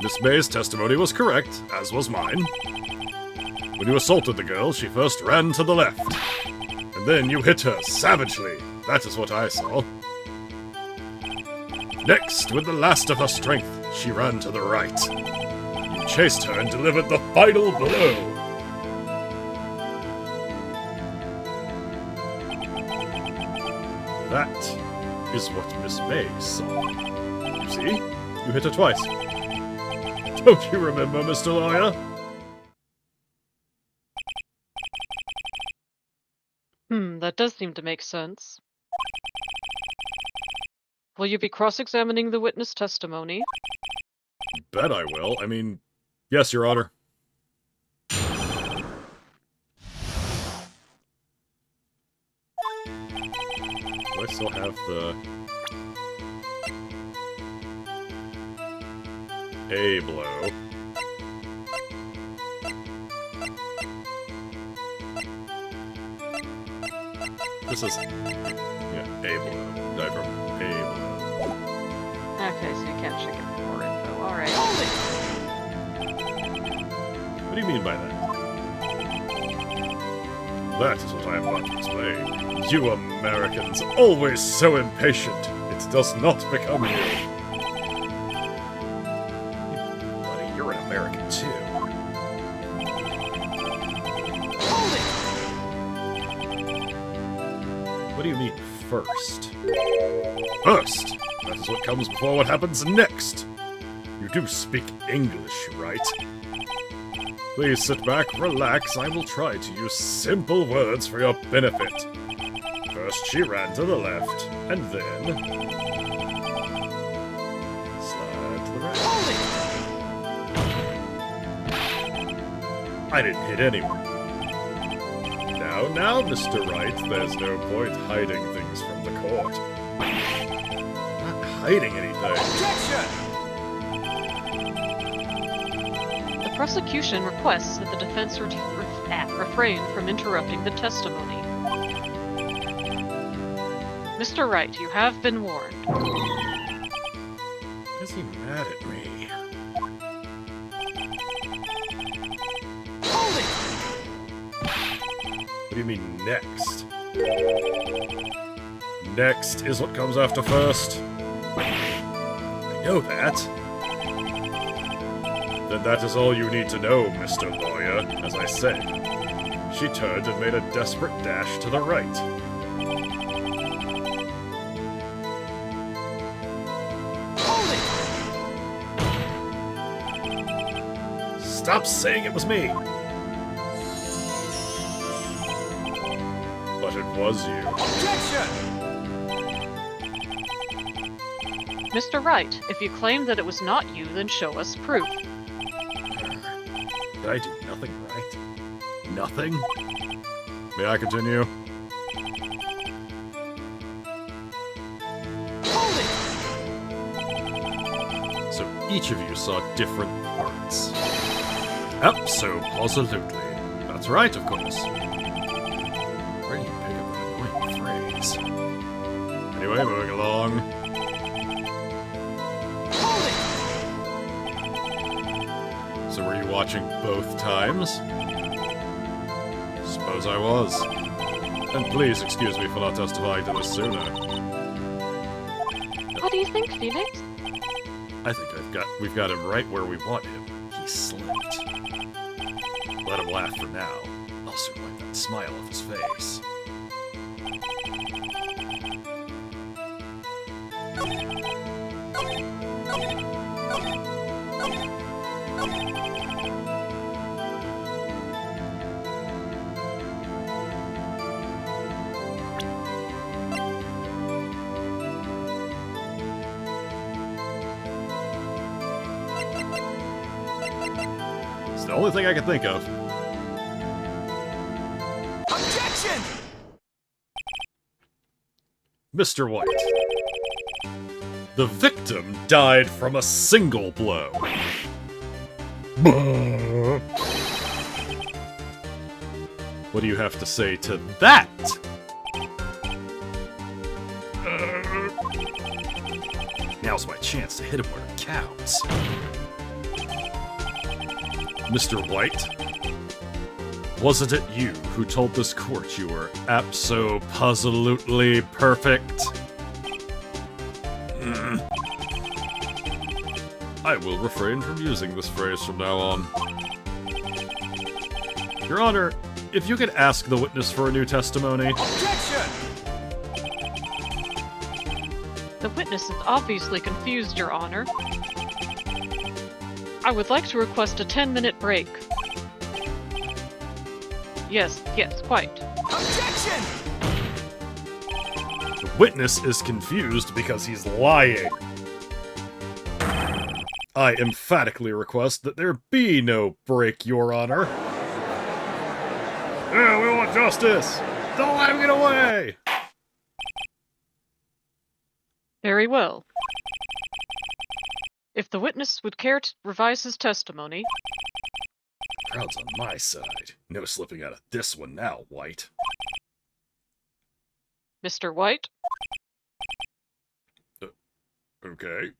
Miss May's testimony was correct, as was mine. When you assaulted the girl, she first ran to the left. And then you hit her savagely. That is what I saw. Next, with the last of her strength, she ran to the right. You chased her and delivered the final blow. That is what Miss May saw. You see? You hit her twice. Don't you remember, Mr. Lawyer? That does seem to make sense. Will you be cross-examining the witness testimony? Bet I will. I mean, yes, Your Honor. Do I still have the A blow? This is, yeah, A blow. Die from A blow. Okay, so you can't check it for info. Alright. What do you mean by that? That is what I am about to explain. You Americans, always so impatient. It does not become you. Buddy, you're an American too. What do you mean, first? First! That is what comes before what happens next. You do speak English, right? Please sit back, relax. I will try to use simple words for your benefit. First, she ran to the left, and then slide to the right. I didn't hit anyone. Now, Mr. Wright, there's no point hiding things from the court. Not hiding anything. Objection! The prosecution requests that the defense refrain from interrupting the testimony. Mr. Wright, you have been warned. Is he mad at me? What do you mean, next? next is what comes after first. I know that. Then that is all you need to know, Mr. Lawyer. As I said, she turned and made a desperate dash to the right. Hold it! Stop saying it was me! But it was you. Objection! Mr. Wright, if you claim that it was not you, then show us proof. Did I do nothing right? Nothing? May I continue? Hold it! So each of you saw different parts. Abso-positively. That's right, of course. Where do you pick up that annoying phrase? Anyway, moving along. Hold it! So were you watching both times? Suppose I was. And please excuse me for not testifying to this sooner. What do you think, Phoenix? I think we've got him right where we want him. He slipped. Let him laugh for now. I'll soon wipe that smile off his face. It's the only thing I can think of. Objection! Mr. White. The victim died from a single blow. What do you have to say to that? Now's my chance to hit him where it counts. Mr. White? Wasn't it you who told this court you were abso-positively perfect? I will refrain from using this phrase from now on. Your Honor, if you could ask the witness for a new testimony. Objection! The witness is obviously confused, Your Honor. I would like to request a 10-minute break. Yes, quite. Objection! The witness is confused because he's lying. I emphatically request that there be no break, Your Honor. Yeah, we want justice! Don't let him get away! Very well. If the witness would care to revise his testimony, Crowd's on my side. No slipping out of this one now, White. Mr. White? Okay.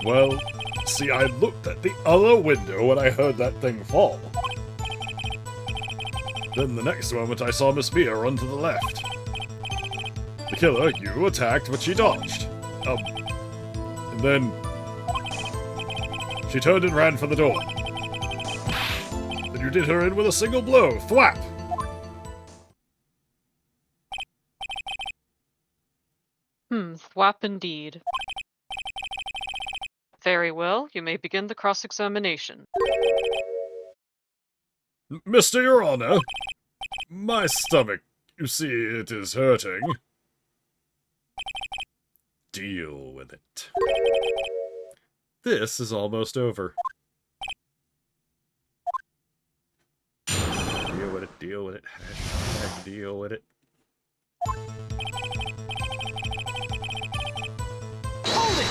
Well, see, I looked at the other window when I heard that thing fall. Then the next moment I saw Miss Mia run to the left. The killer, you, attacked, but she dodged. And then... she turned and ran for the door. Then you did her in with a single blow. Thwap! Thwap indeed. Very well, you may begin the cross-examination. Mr. Your Honor, my stomach, you see, it is hurting. Deal with it. This is almost over. Deal with it, deal with it, hashtag deal with it. Hold it!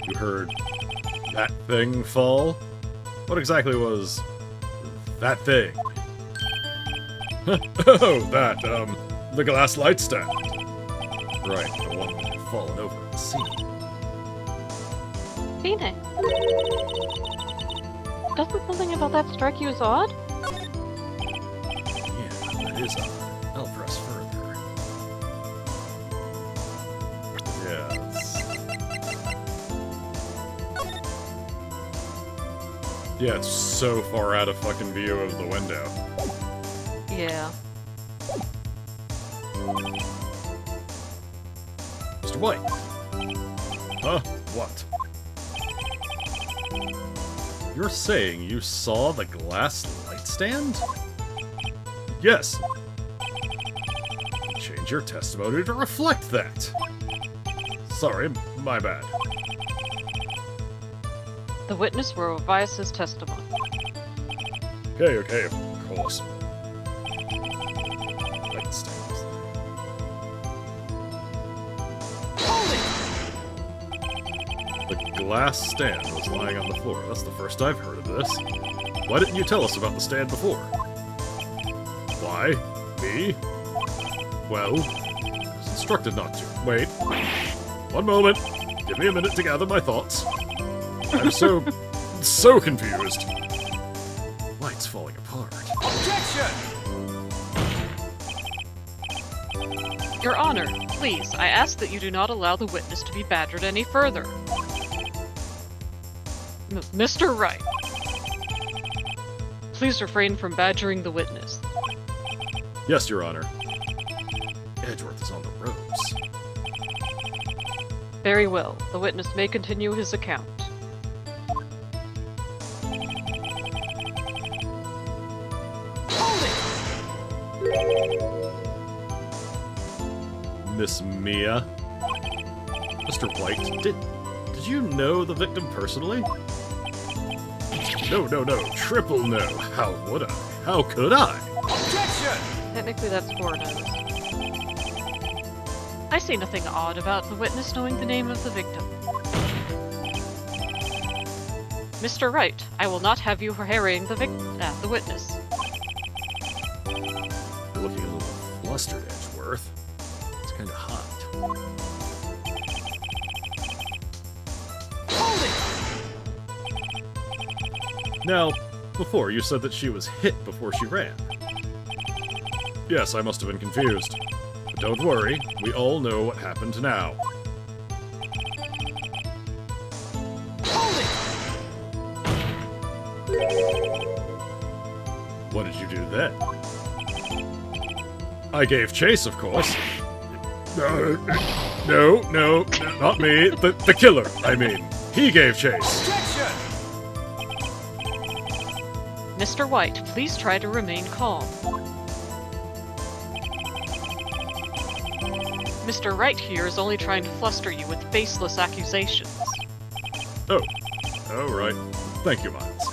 You heard that thing fall? What exactly was that thing? Oh, that, the glass light stand. Right, the one that had fallen over at the scene. Phoenix. Doesn't something about that strike you as odd? Yeah, that is odd. I'll press further. Yeah. Yeah, it's so far out of fucking view of the window. Yeah. Mr. White. Huh? What? You're saying you saw the glass light stand? Yes. Change your testimony to reflect that. Sorry, my bad. The witness will revise his testimony. Okay, of course. Light stands. Hold it! The glass stand was lying on the floor. That's the first I've heard of this. Why didn't you tell us about the stand before? Why? Me? Well, I was instructed not to. Wait. One moment. Give me a minute to gather my thoughts. I'm so confused. Light's falling apart. Objection! Your Honor, please, I ask that you do not allow the witness to be badgered any further. Mr. Wright. Please refrain from badgering the witness. Yes, Your Honor. Edgeworth is on the ropes. Very well. The witness may continue his account. Hold it! Miss Mia. Mr. White, did you know the victim personally? No. Triple no. How would I? How could I? Objection! Technically, that's 4 no's. I see nothing odd about the witness knowing the name of the victim. Mr. Wright, I will not have you harrying the witness. You're looking a little flustered, Edgeworth. It's kinda hot. Hold it! Now, before you said that she was hit before she ran. Yes, I must have been confused. But don't worry, we all know what happened now. Hold it! What did you do then? I gave chase, of course. No, not me. The killer, I mean. He gave chase. Objection! Mr. White, please try to remain calm. Mr. Wright here is only trying to fluster you with baseless accusations. Oh, right. Thank you, Miles.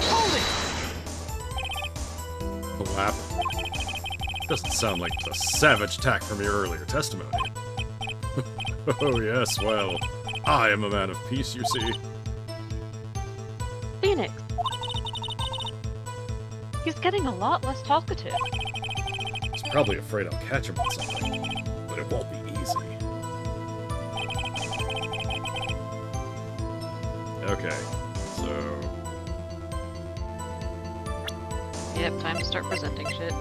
Hold it! Clap. Doesn't sound like the savage tack from your earlier testimony. Oh, yes, well, I am a man of peace, you see. Phoenix. He's getting a lot less talkative. He's probably afraid I'll catch him on something, but it won't be easy. Okay, so... Yep, time to start presenting shit.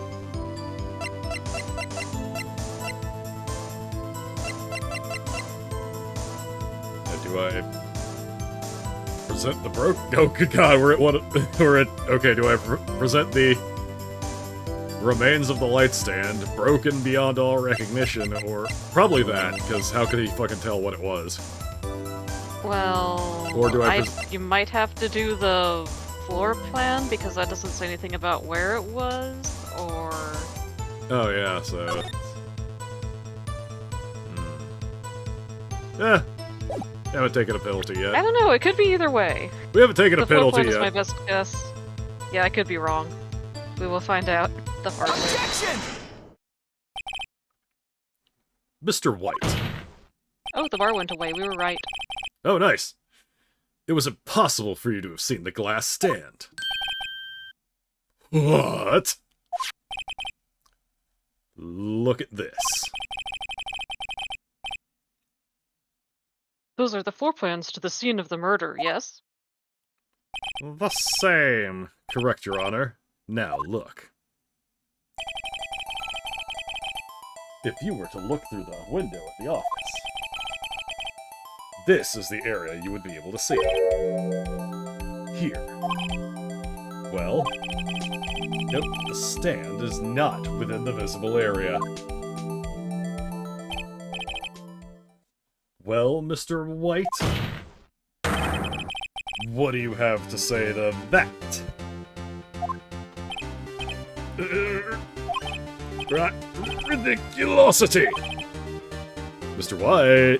Do I present the oh good god, okay, do I present the remains of the light stand, broken beyond all recognition, or probably that, because how could he fucking tell what it was? Well, Or do you might have to do the floor plan, because that doesn't say anything about where it was, or... Oh yeah, so... Haven't taken a penalty yet. I don't know, it could be either way. We haven't taken a The floor penalty plan is my yet. best guess. Yeah, I could be wrong. We will find out the hard way. Objection! Mr. White. Oh, the bar went away, we were right. Oh, nice. It was impossible for you to have seen the glass stand. What? Look at this. Those are the floor plans to the scene of the murder, yes? The same. Correct, Your Honor. Now look. If you were to look through the window at the office, this is the area you would be able to see. Here. Well, nope, the stand is not within the visible area. Well, Mr. White, what do you have to say to that? Ridiculosity! Mr. White,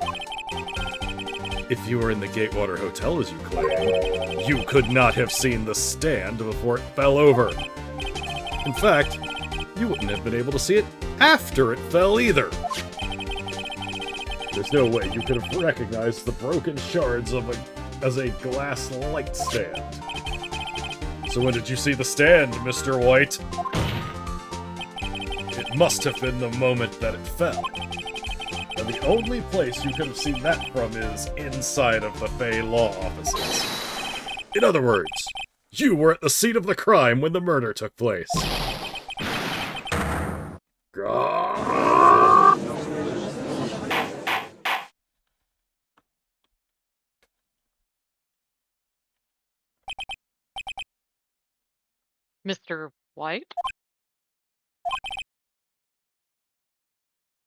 if you were in the Gatewater Hotel as you claim, you could not have seen the stand before it fell over. In fact, you wouldn't have been able to see it after it fell either. There's no way you could have recognized the broken shards as a glass light stand. So when did you see the stand, Mr. White? It must have been the moment that it fell. And the only place you could have seen that from is inside of the Fey Law offices. In other words, you were at the scene of the crime when the murder took place. Mr. White?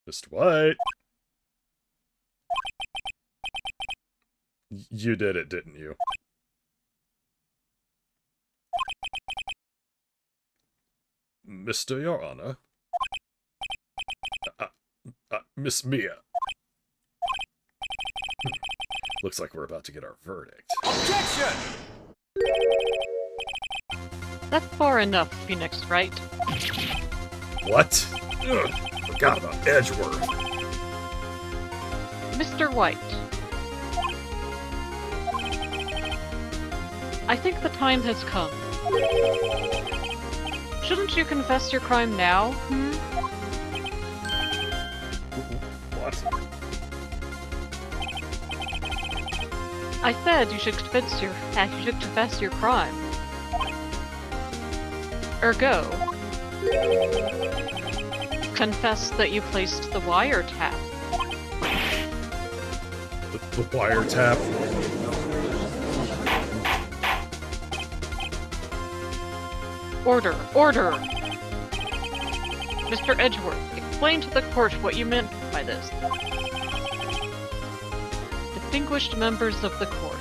Mr. White. You did it, didn't you? Mr. Your Honor. Miss Mia. Looks like we're about to get our verdict. Objection! That's far enough, Phoenix, Wright. What? Ugh, forgot about Edgeworth. Mr. White. I think the time has come. Shouldn't you confess your crime now, What? I said you should confess your crime. Ergo, confess that you placed the wiretap. The wiretap? Order! Order! Mr. Edgeworth, explain to the court what you meant by this. Distinguished members of the court.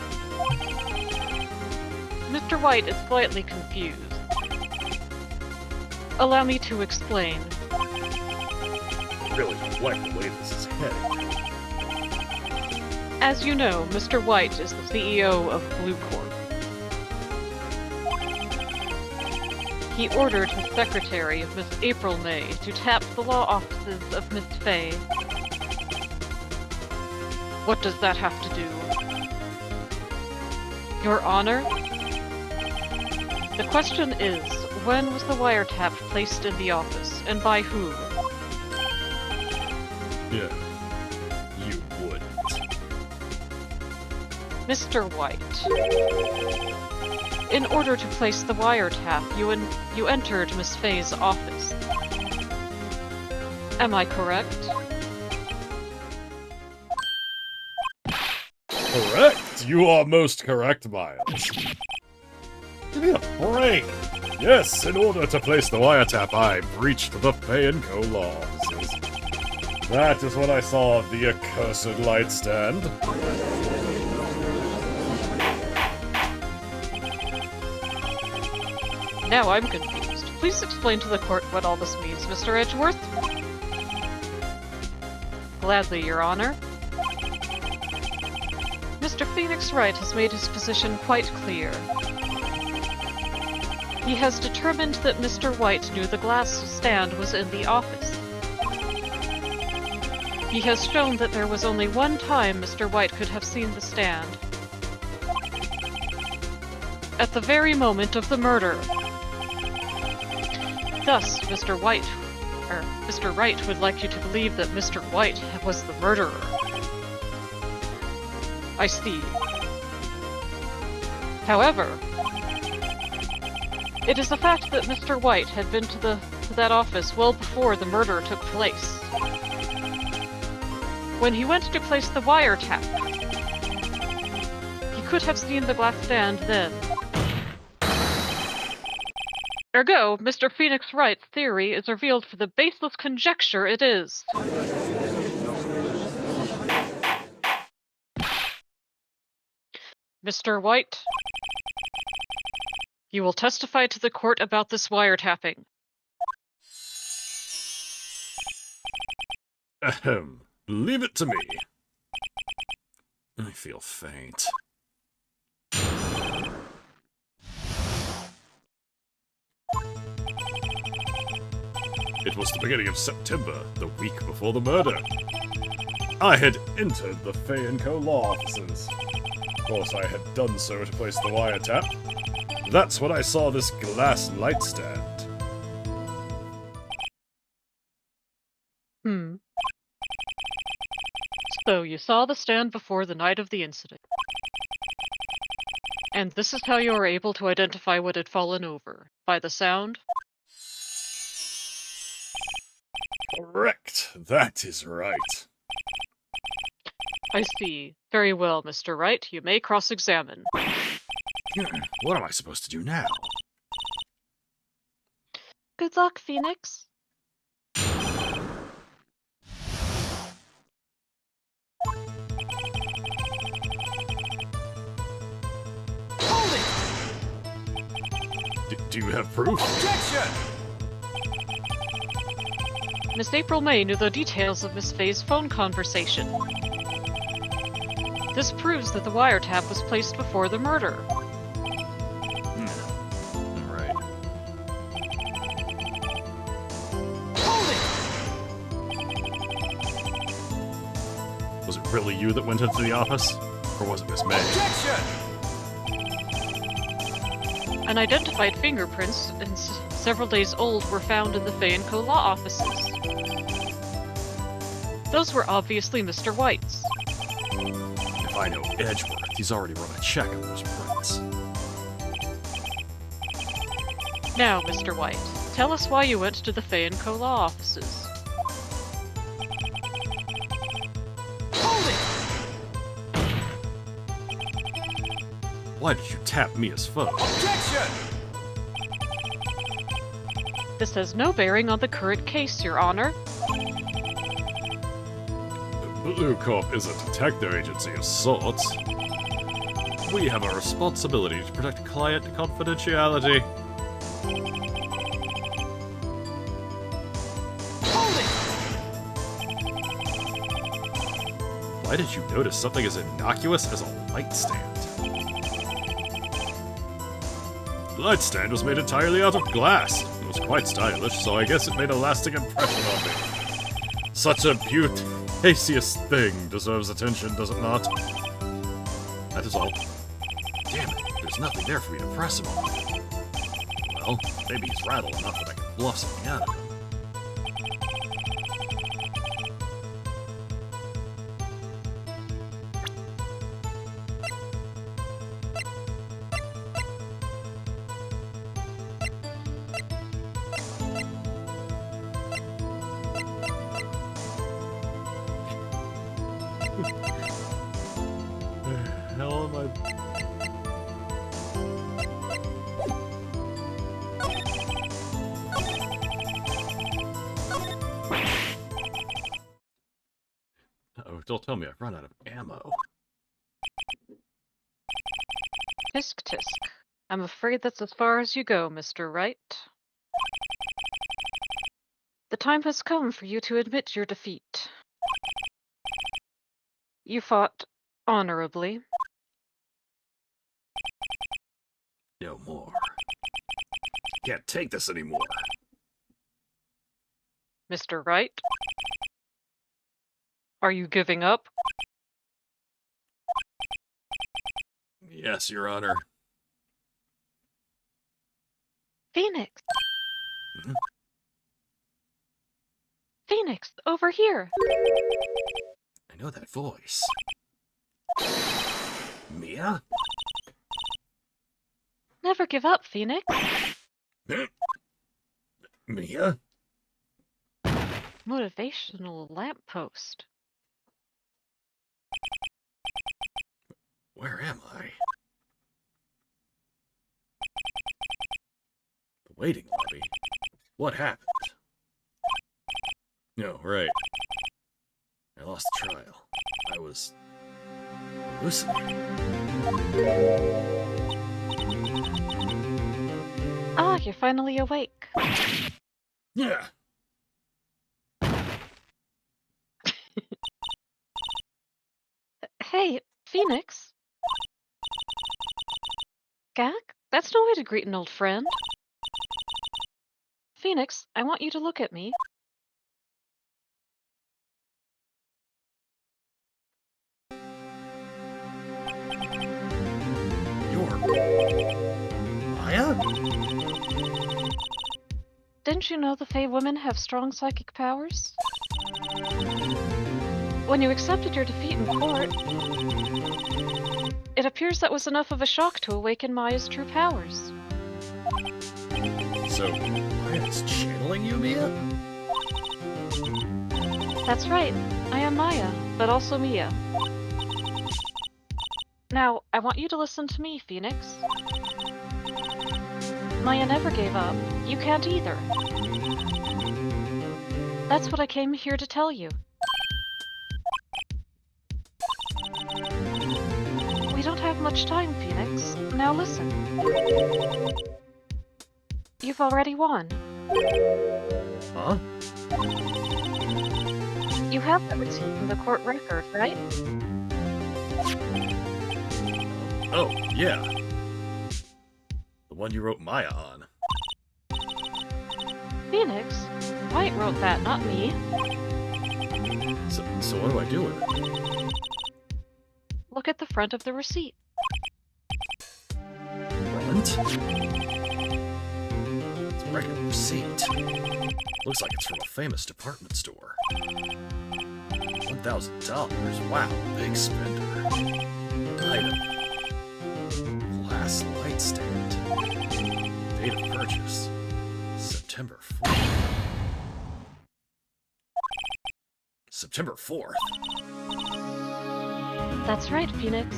Mr. White is slightly confused. Allow me to explain. Really don't like the way this is heading. As you know, Mr. White is the CEO of Blue Corp. He ordered his secretary, Miss April May, to tap the law offices of Miss Fay. What does that have to do? Your Honor? The question is, when was the wiretap placed in the office, and by who? Yeah, you wouldn't. Mr. White. In order to place the wiretap, you entered Miss Fay's office. Am I correct? Correct! You are most correct, Miles. Give me a break! Yes, in order to place the wiretap, I breached the Fay & Co. law offices. That is when I saw the accursed light stand. Now I'm confused. Please explain to the court what all this means, Mr. Edgeworth. Gladly, Your Honor. Mr. Phoenix Wright has made his position quite clear. He has determined that Mr. White knew the glass stand was in the office. He has shown that there was only one time Mr. White could have seen the stand. At the very moment of the murder. Thus, Mr. Wright would like you to believe that Mr. White was the murderer. I see. However, it is a fact that Mr. White had been to that office well before the murder took place. When he went to place the wiretap, he could have seen the glass stand then. Ergo, Mr. Phoenix Wright's theory is revealed for the baseless conjecture it is. Mr. White, you will testify to the court about this wiretapping. Ahem. Leave it to me. I feel faint. It was the beginning of September, the week before the murder. I had entered the Fay & Co. law offices. Of course, I had done so to place the wiretap. That's when I saw this glass light stand. So you saw the stand before the night of the incident. And this is how you were able to identify what had fallen over. By the sound? Correct. That is right. I see. Very well, Mr. Wright. You may cross-examine. What am I supposed to do now? Good luck, Phoenix. Hold it! Do you have proof? Objection! Miss April May knew the details of Miss Fay's phone conversation. This proves that the wiretap was placed before the murder. Alright. Hold it! Was it really you that went into the office? Or was it Miss May? Objection! Unidentified fingerprints and several days old were found in the Fay & Co. law offices. Those were obviously Mr. White's. If I know Edgeworth, he's already run a check on those prints. Now, Mr. White, tell us why you went to the Fay & Co. law offices. Hold it! Why did you tap Mia's phone? Objection! This has no bearing on the current case, Your Honor. Blue Corp is a detective agency of sorts. We have a responsibility to protect client confidentiality. Hold it! Why did you notice something as innocuous as a light stand? The light stand was made entirely out of glass. It was quite stylish, so I guess it made a lasting impression on me. Such a beauteous thing deserves attention, does it not? That is all. Damn it, there's nothing there for me to press him on. Well, maybe he's rattled enough that I can bluff something out of him. Hell am I... Oh, don't tell me I've run out of ammo. Tisk tisk. I'm afraid that's as far as you go, Mr. Wright. The time has come for you to admit your defeat. You fought honorably. No more. Can't take this anymore. Mr. Wright? Are you giving up? Yes, Your Honor. Phoenix! Hmm? Phoenix, over here! I know that voice. Mia? Never give up, Phoenix. Mia? Motivational lamppost. Where am I? The waiting lobby? What happened? No, right. I lost the trial. I was hallucinating. Ah, you're finally awake. Yeah. Hey, Phoenix. Gag? That's no way to greet an old friend. Phoenix, I want you to look at me. You're Maya? Didn't you know the Fey women have strong psychic powers? When you accepted your defeat in court, it appears that was enough of a shock to awaken Maya's true powers. So, Maya's channeling you, Mia? That's right. I am Maya, but also Mia. Now, I want you to listen to me, Phoenix. Maya never gave up. You can't either. That's what I came here to tell you. We don't have much time, Phoenix. Now listen. You've already won. Huh? You have the receipt from the court record, right? Oh, yeah. The one you wrote Maya on. Phoenix? Wright wrote that, not me. So what do I do with it? Look at the front of the receipt. Front? It's a regular receipt. Looks like it's from a famous department store. $1,000. Wow, big spender. Item. Glass light stand. Date of purchase. September 4th. September 4th? That's right, Phoenix.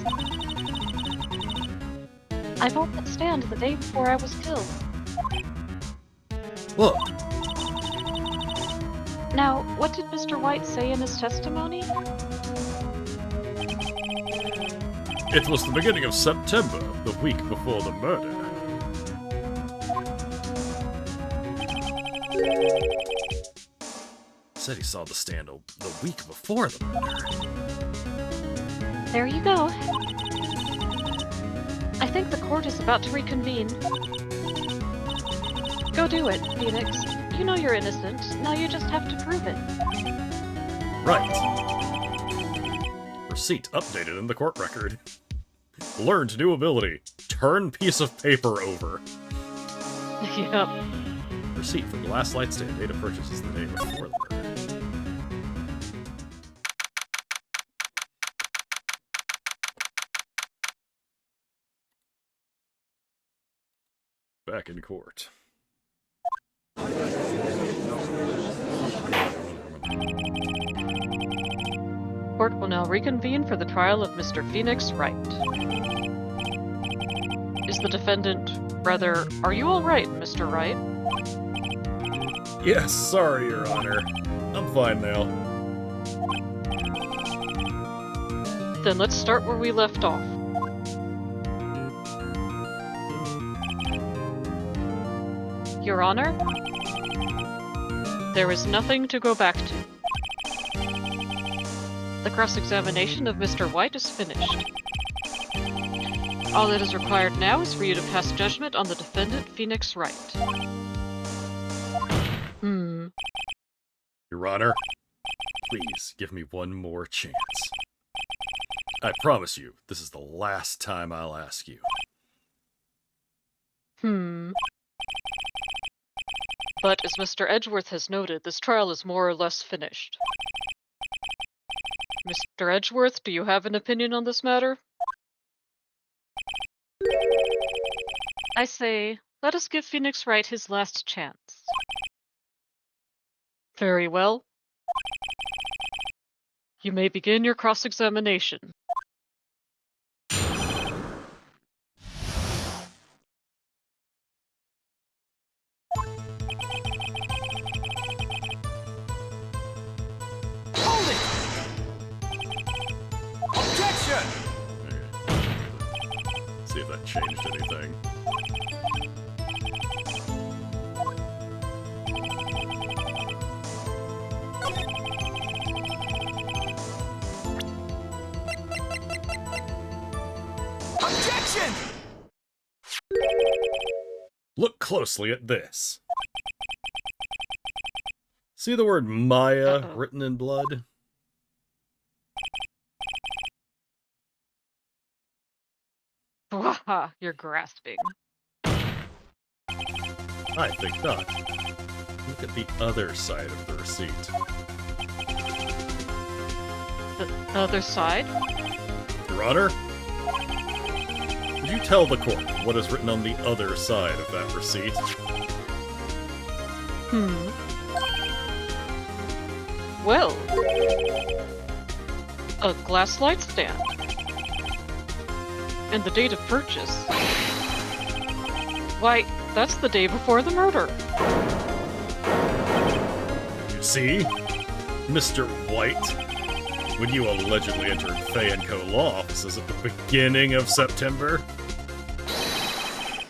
I bought that stand the day before I was killed. Look, Now, what did Mr. White say in his testimony? It was the beginning of September, the week before the murder. said he saw the stand the week before the murder. There you go. I think the court is about to reconvene. Go do it, Phoenix. You know you're innocent. Now you just have to prove it. Right. Receipt updated in the court record. Learned new ability. Turn piece of paper over. Yep. Receipt for glass light stand. Data purchases the day before the murder. Back in court. Court will now reconvene for the trial of Mr. Phoenix Wright. Is the defendant... Rather, are you all right, Mr. Wright? Yes, sorry, Your Honor. I'm fine now. Then let's start where we left off. Your Honor, there is nothing to go back to. The cross-examination of Mr. White is finished. All that is required now is for you to pass judgment on the defendant, Phoenix Wright. Your Honor, please give me one more chance. I promise you, this is the last time I'll ask you. But as Mr. Edgeworth has noted, this trial is more or less finished. Mr. Edgeworth, do you have an opinion on this matter? I say, let us give Phoenix Wright his last chance. Very well. You may begin your cross-examination. Hold it! Objection! See if that changed anything. Objection! Look closely at this. See the word Maya Uh-oh. written in blood? Waha, you're grasping. I think not. Look at the other side of the receipt. The other side? Your Honor? Could you tell the court what is written on the other side of that receipt? Well, a glass light stand. And the date of purchase. Why, that's the day before the murder. You see, Mr. White, when you allegedly entered Fay & Co. law offices at the beginning of September,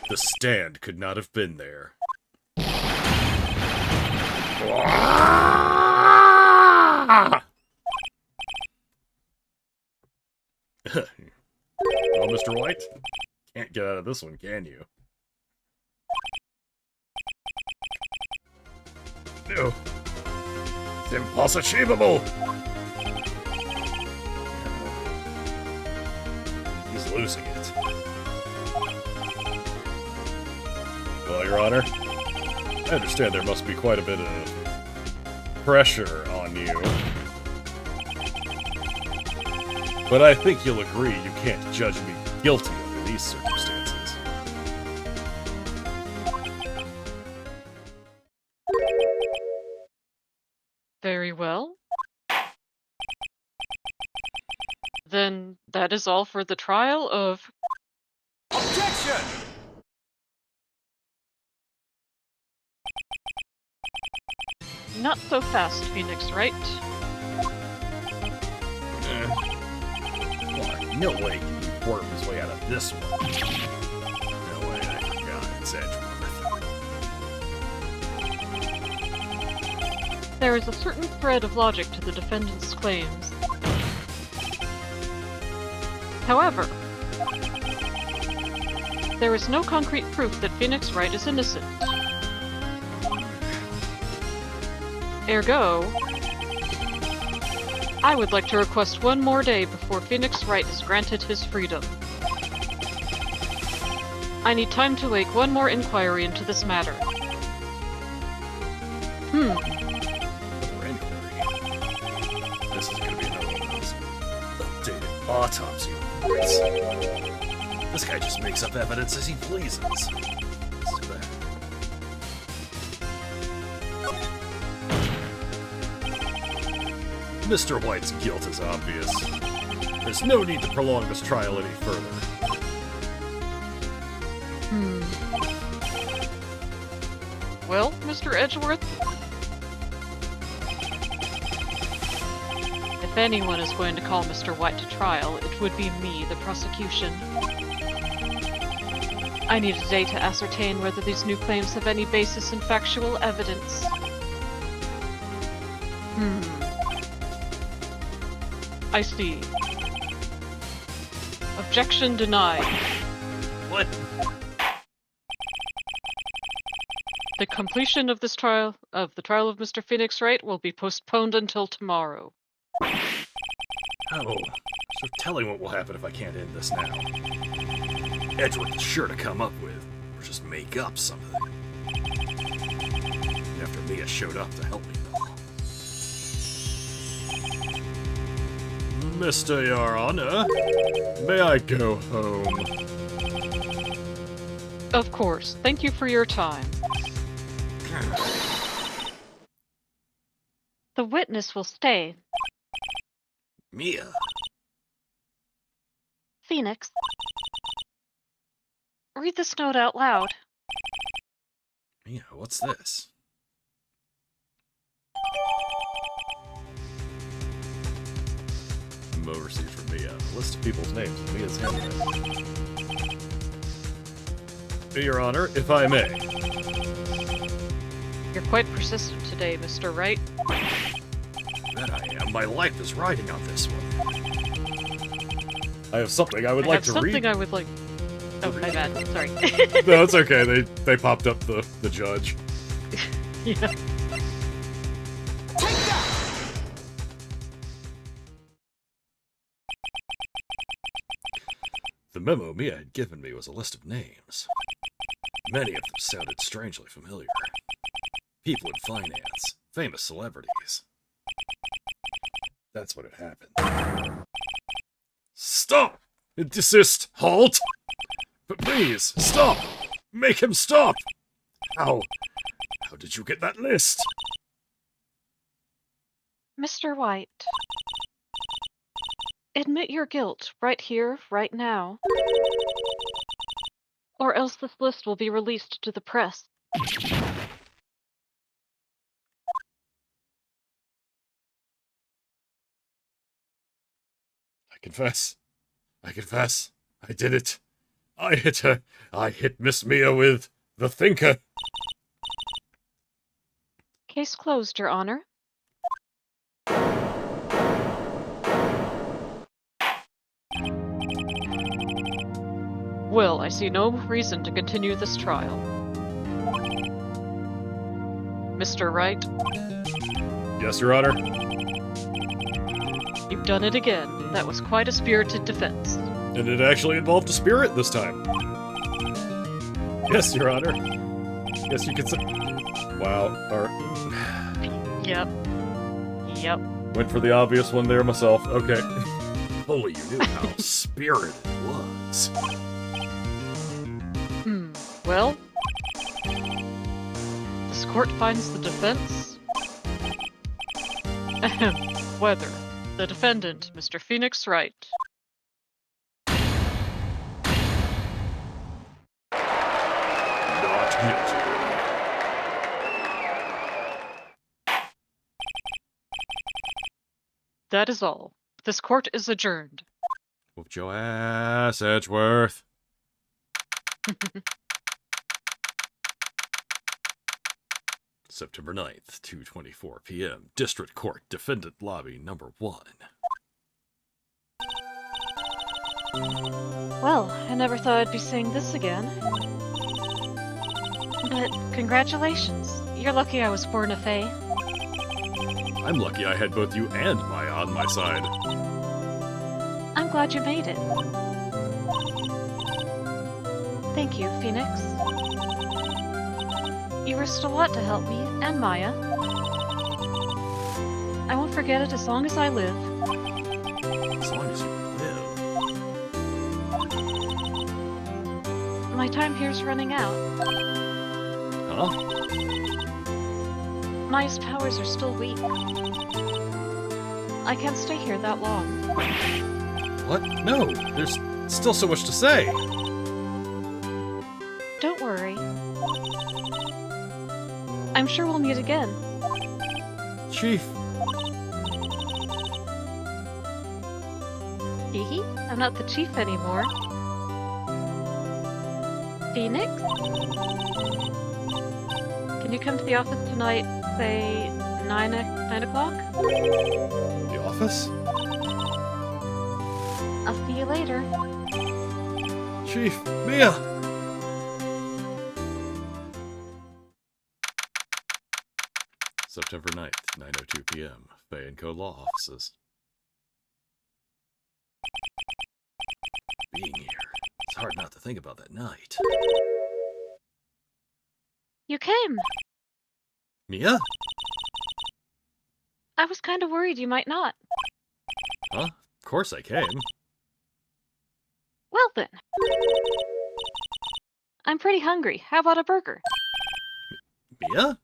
the stand could not have been there. Well, Mr. White, can't get out of this one, can you? No. It's impossible! He's losing it. Well, Your Honor, I understand there must be quite a bit of pressure on you. But I think you'll agree you can't judge me guilty under these circumstances. Very well. Then that is all for the trial of... Objection! Not so fast, Phoenix Wright. Why, no way can you worm his way out of this one. No way, I forgot it's Edgeworth. There is a certain thread of logic to the defendant's claims. However, there is no concrete proof that Phoenix Wright is innocent. Ergo, I would like to request one more day before Phoenix Wright is granted his freedom. I need time to make one more inquiry into this matter. Another inquiry. This is gonna be another one of those updated autopsy reports. This guy just makes up evidence as he pleases. This is bad. Mr. White's guilt is obvious. There's no need to prolong this trial any further. Well, Mr. Edgeworth? If anyone is going to call Mr. White to trial, it would be me, the prosecution. I need a day to ascertain whether these new claims have any basis in factual evidence. I see. Objection denied. What? The completion of this trial, of Mr. Phoenix Wright, will be postponed until tomorrow. Oh, so telling what will happen if I can't end this now. Edgeworth is sure to come up with, or just make up something. After Mia showed up to help me. Mr. Your Honor, may I go home? Of course. Thank you for your time. The witness will stay. Mia. Phoenix. Read this note out loud. Mia, what's this? Memo received from Mia. A list of people's names in Mia's handwriting. Your Honor, if I may. You're quite persistent today, Mr. Wright. That I am. My life is riding on this one. I have something I would like to read. Something I would like. Oh, my bad. Sorry. No, it's okay. They popped up the judge. Yeah. Take that! The memo Mia had given me was a list of names. Many of them sounded strangely familiar. People in finance, famous celebrities. That's what had happened. Stop! Desist! Halt! But please, stop! Make him stop! How did you get that list? Mr. White. Admit your guilt right here, right now. Or else this list will be released to the press. I confess. I confess. I did it. I hit her. I hit Miss Mia with the thinker. Case closed, Your Honor. Well, I see no reason to continue this trial. Mr. Wright, Yes, Your Honor. you've done it again. That was quite a spirited defense. And it actually involved a spirit this time. Yes, Your Honor. Yes, you can say. Wow. Yep. Yep. Went for the obvious one there myself. Okay. Only you knew how spirited it was. Well, this court finds the defense. Whether the defendant, Mr. Phoenix Wright. Not guilty. That is all. This court is adjourned. Whooped your ass, Edgeworth. September 9th, 2:24 p.m. District Court, Defendant Lobby Number 1. Well, I never thought I'd be saying this again. But congratulations. You're lucky I was born a fae. I'm lucky I had both you and Maya on my side. I'm glad you made it. Thank you, Phoenix. You risked a lot to help me, and Maya. I won't forget it as long as I live. As long as you live. My time here's running out. Huh? Maya's powers are still weak. I can't stay here that long. What? No, there's still so much to say. Don't worry. I'm sure we'll meet again. Chief. Hee I'm not the chief anymore. Phoenix? Can you come to the office tonight, say 9 o'clock? The office? I'll see you later. Chief, Mia! September 9th, 9:02 p.m. Faye & Co. Law Offices. Being here, it's hard not to think about that night. You came! Mia? I was kind of worried you might not. Huh? Of course I came. Well then. I'm pretty hungry. How about a burger? Mia?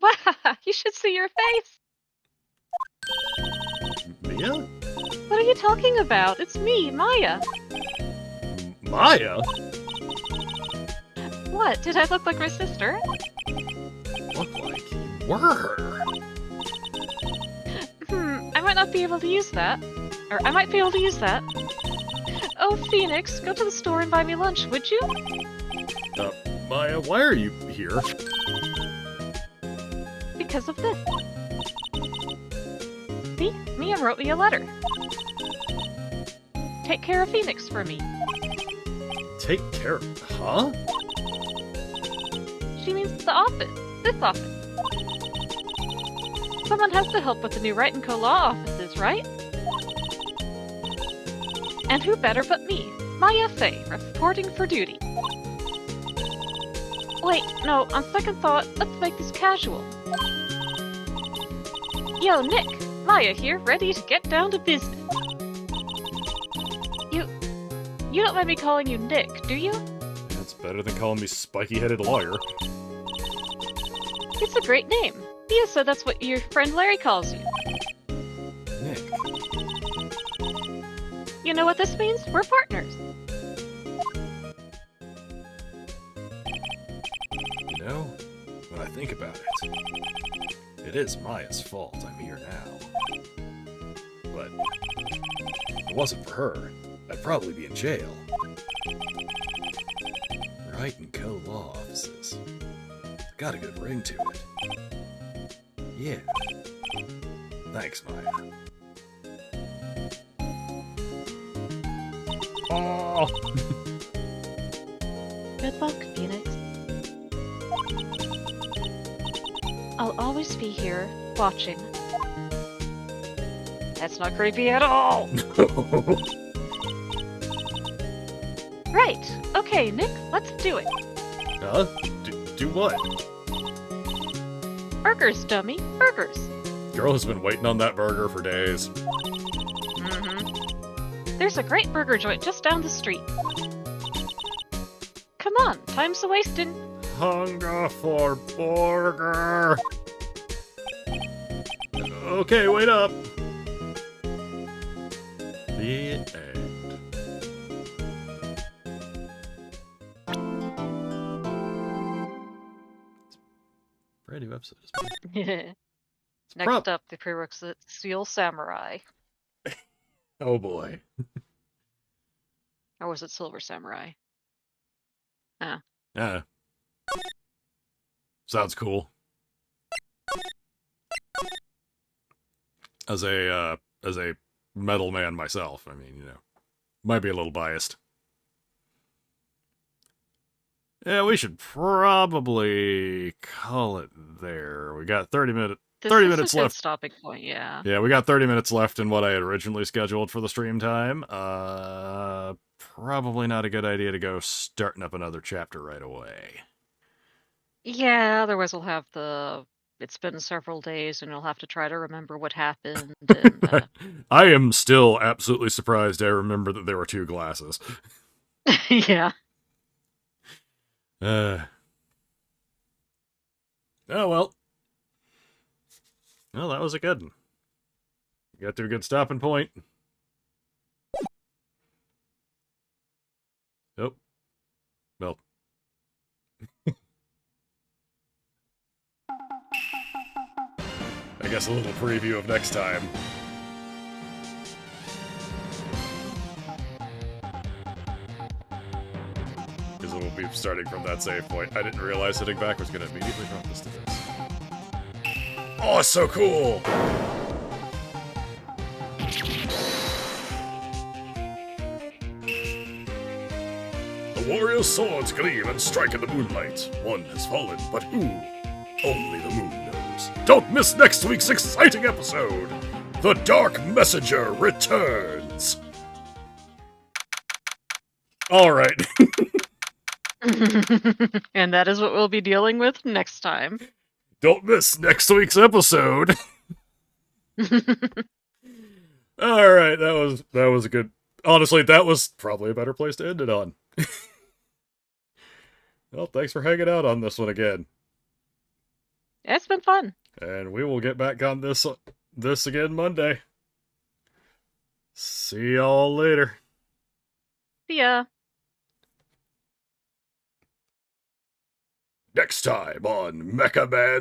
Wow, you should see your face. Mia? What are you talking about? It's me, Maya. Maya? What? Did I look like my sister? Look like you were her. I might not be able to use that. Or I might be able to use that. Oh, Phoenix, go to the store and buy me lunch, would you? Maya, why are you here? Because of this. See? Mia wrote me a letter. Take care of Phoenix for me. Take care of... Huh? She means the office. This office. Someone has to help with the new Wright & Co. law offices, right? And who better but me, Maya Fey, reporting for duty. Wait, no, on second thought, let's make this casual. Yo, Nick! Maya here, ready to get down to business. You don't mind me calling you Nick, do you? That's better than calling me spiky-headed lawyer. It's a great name. Mia said that's what your friend Larry calls you. Nick. You know what this means? We're partners. You know, when I think about it, it is Maya's fault I'm here now. But if it wasn't for her, I'd probably be in jail. Wright & Co. law offices. Got a good ring to it. Yeah. Thanks, Maya. Oh! Good luck, Phoenix. I'll always be here, watching. That's not creepy at all! Right! Okay, Nick, let's do it. Huh? Do what? Burgers, dummy. Burgers. Girl has been waiting on that burger for days. There's a great burger joint just down the street. Come on, time's a-wasting. Hunger for burger. Okay, wait up. The end. Brand new episode. It's Next up, the prerequisite Steel Samurai. Oh boy. Or was it Silver Samurai? Yeah. Sounds cool. As a metal man myself, I mean, you know, might be a little biased. Yeah, we should probably call it there. We got 30 minutes This is a good left. stopping point, yeah. Yeah, we got 30 minutes left in what I had originally scheduled for the stream time. Probably not a good idea to go starting up another chapter right away. Yeah, otherwise we'll have it's been several days and you'll have to try to remember what happened. And, I am still absolutely surprised I remember that there were two glasses. yeah. Oh, well. Well, that was a good one. Got to a good stopping point. Oh. Well. I guess a little preview of next time. Because it will be starting from that save point. I didn't realize hitting back was going to immediately drop us to this. Oh, it's so cool! The warrior's swords gleam and strike in the moonlight. One has fallen, but who? Only the moon knows. Don't miss next week's exciting episode! The Dark Messenger returns! Alright. And that is what we'll be dealing with next time. Don't miss next week's episode! Alright, that was a good honestly, that was probably a better place to end it on. Well, thanks for hanging out on this one again. It's been fun. And we will get back on this again Monday. See y'all later. See ya. Next time on MechaManZX.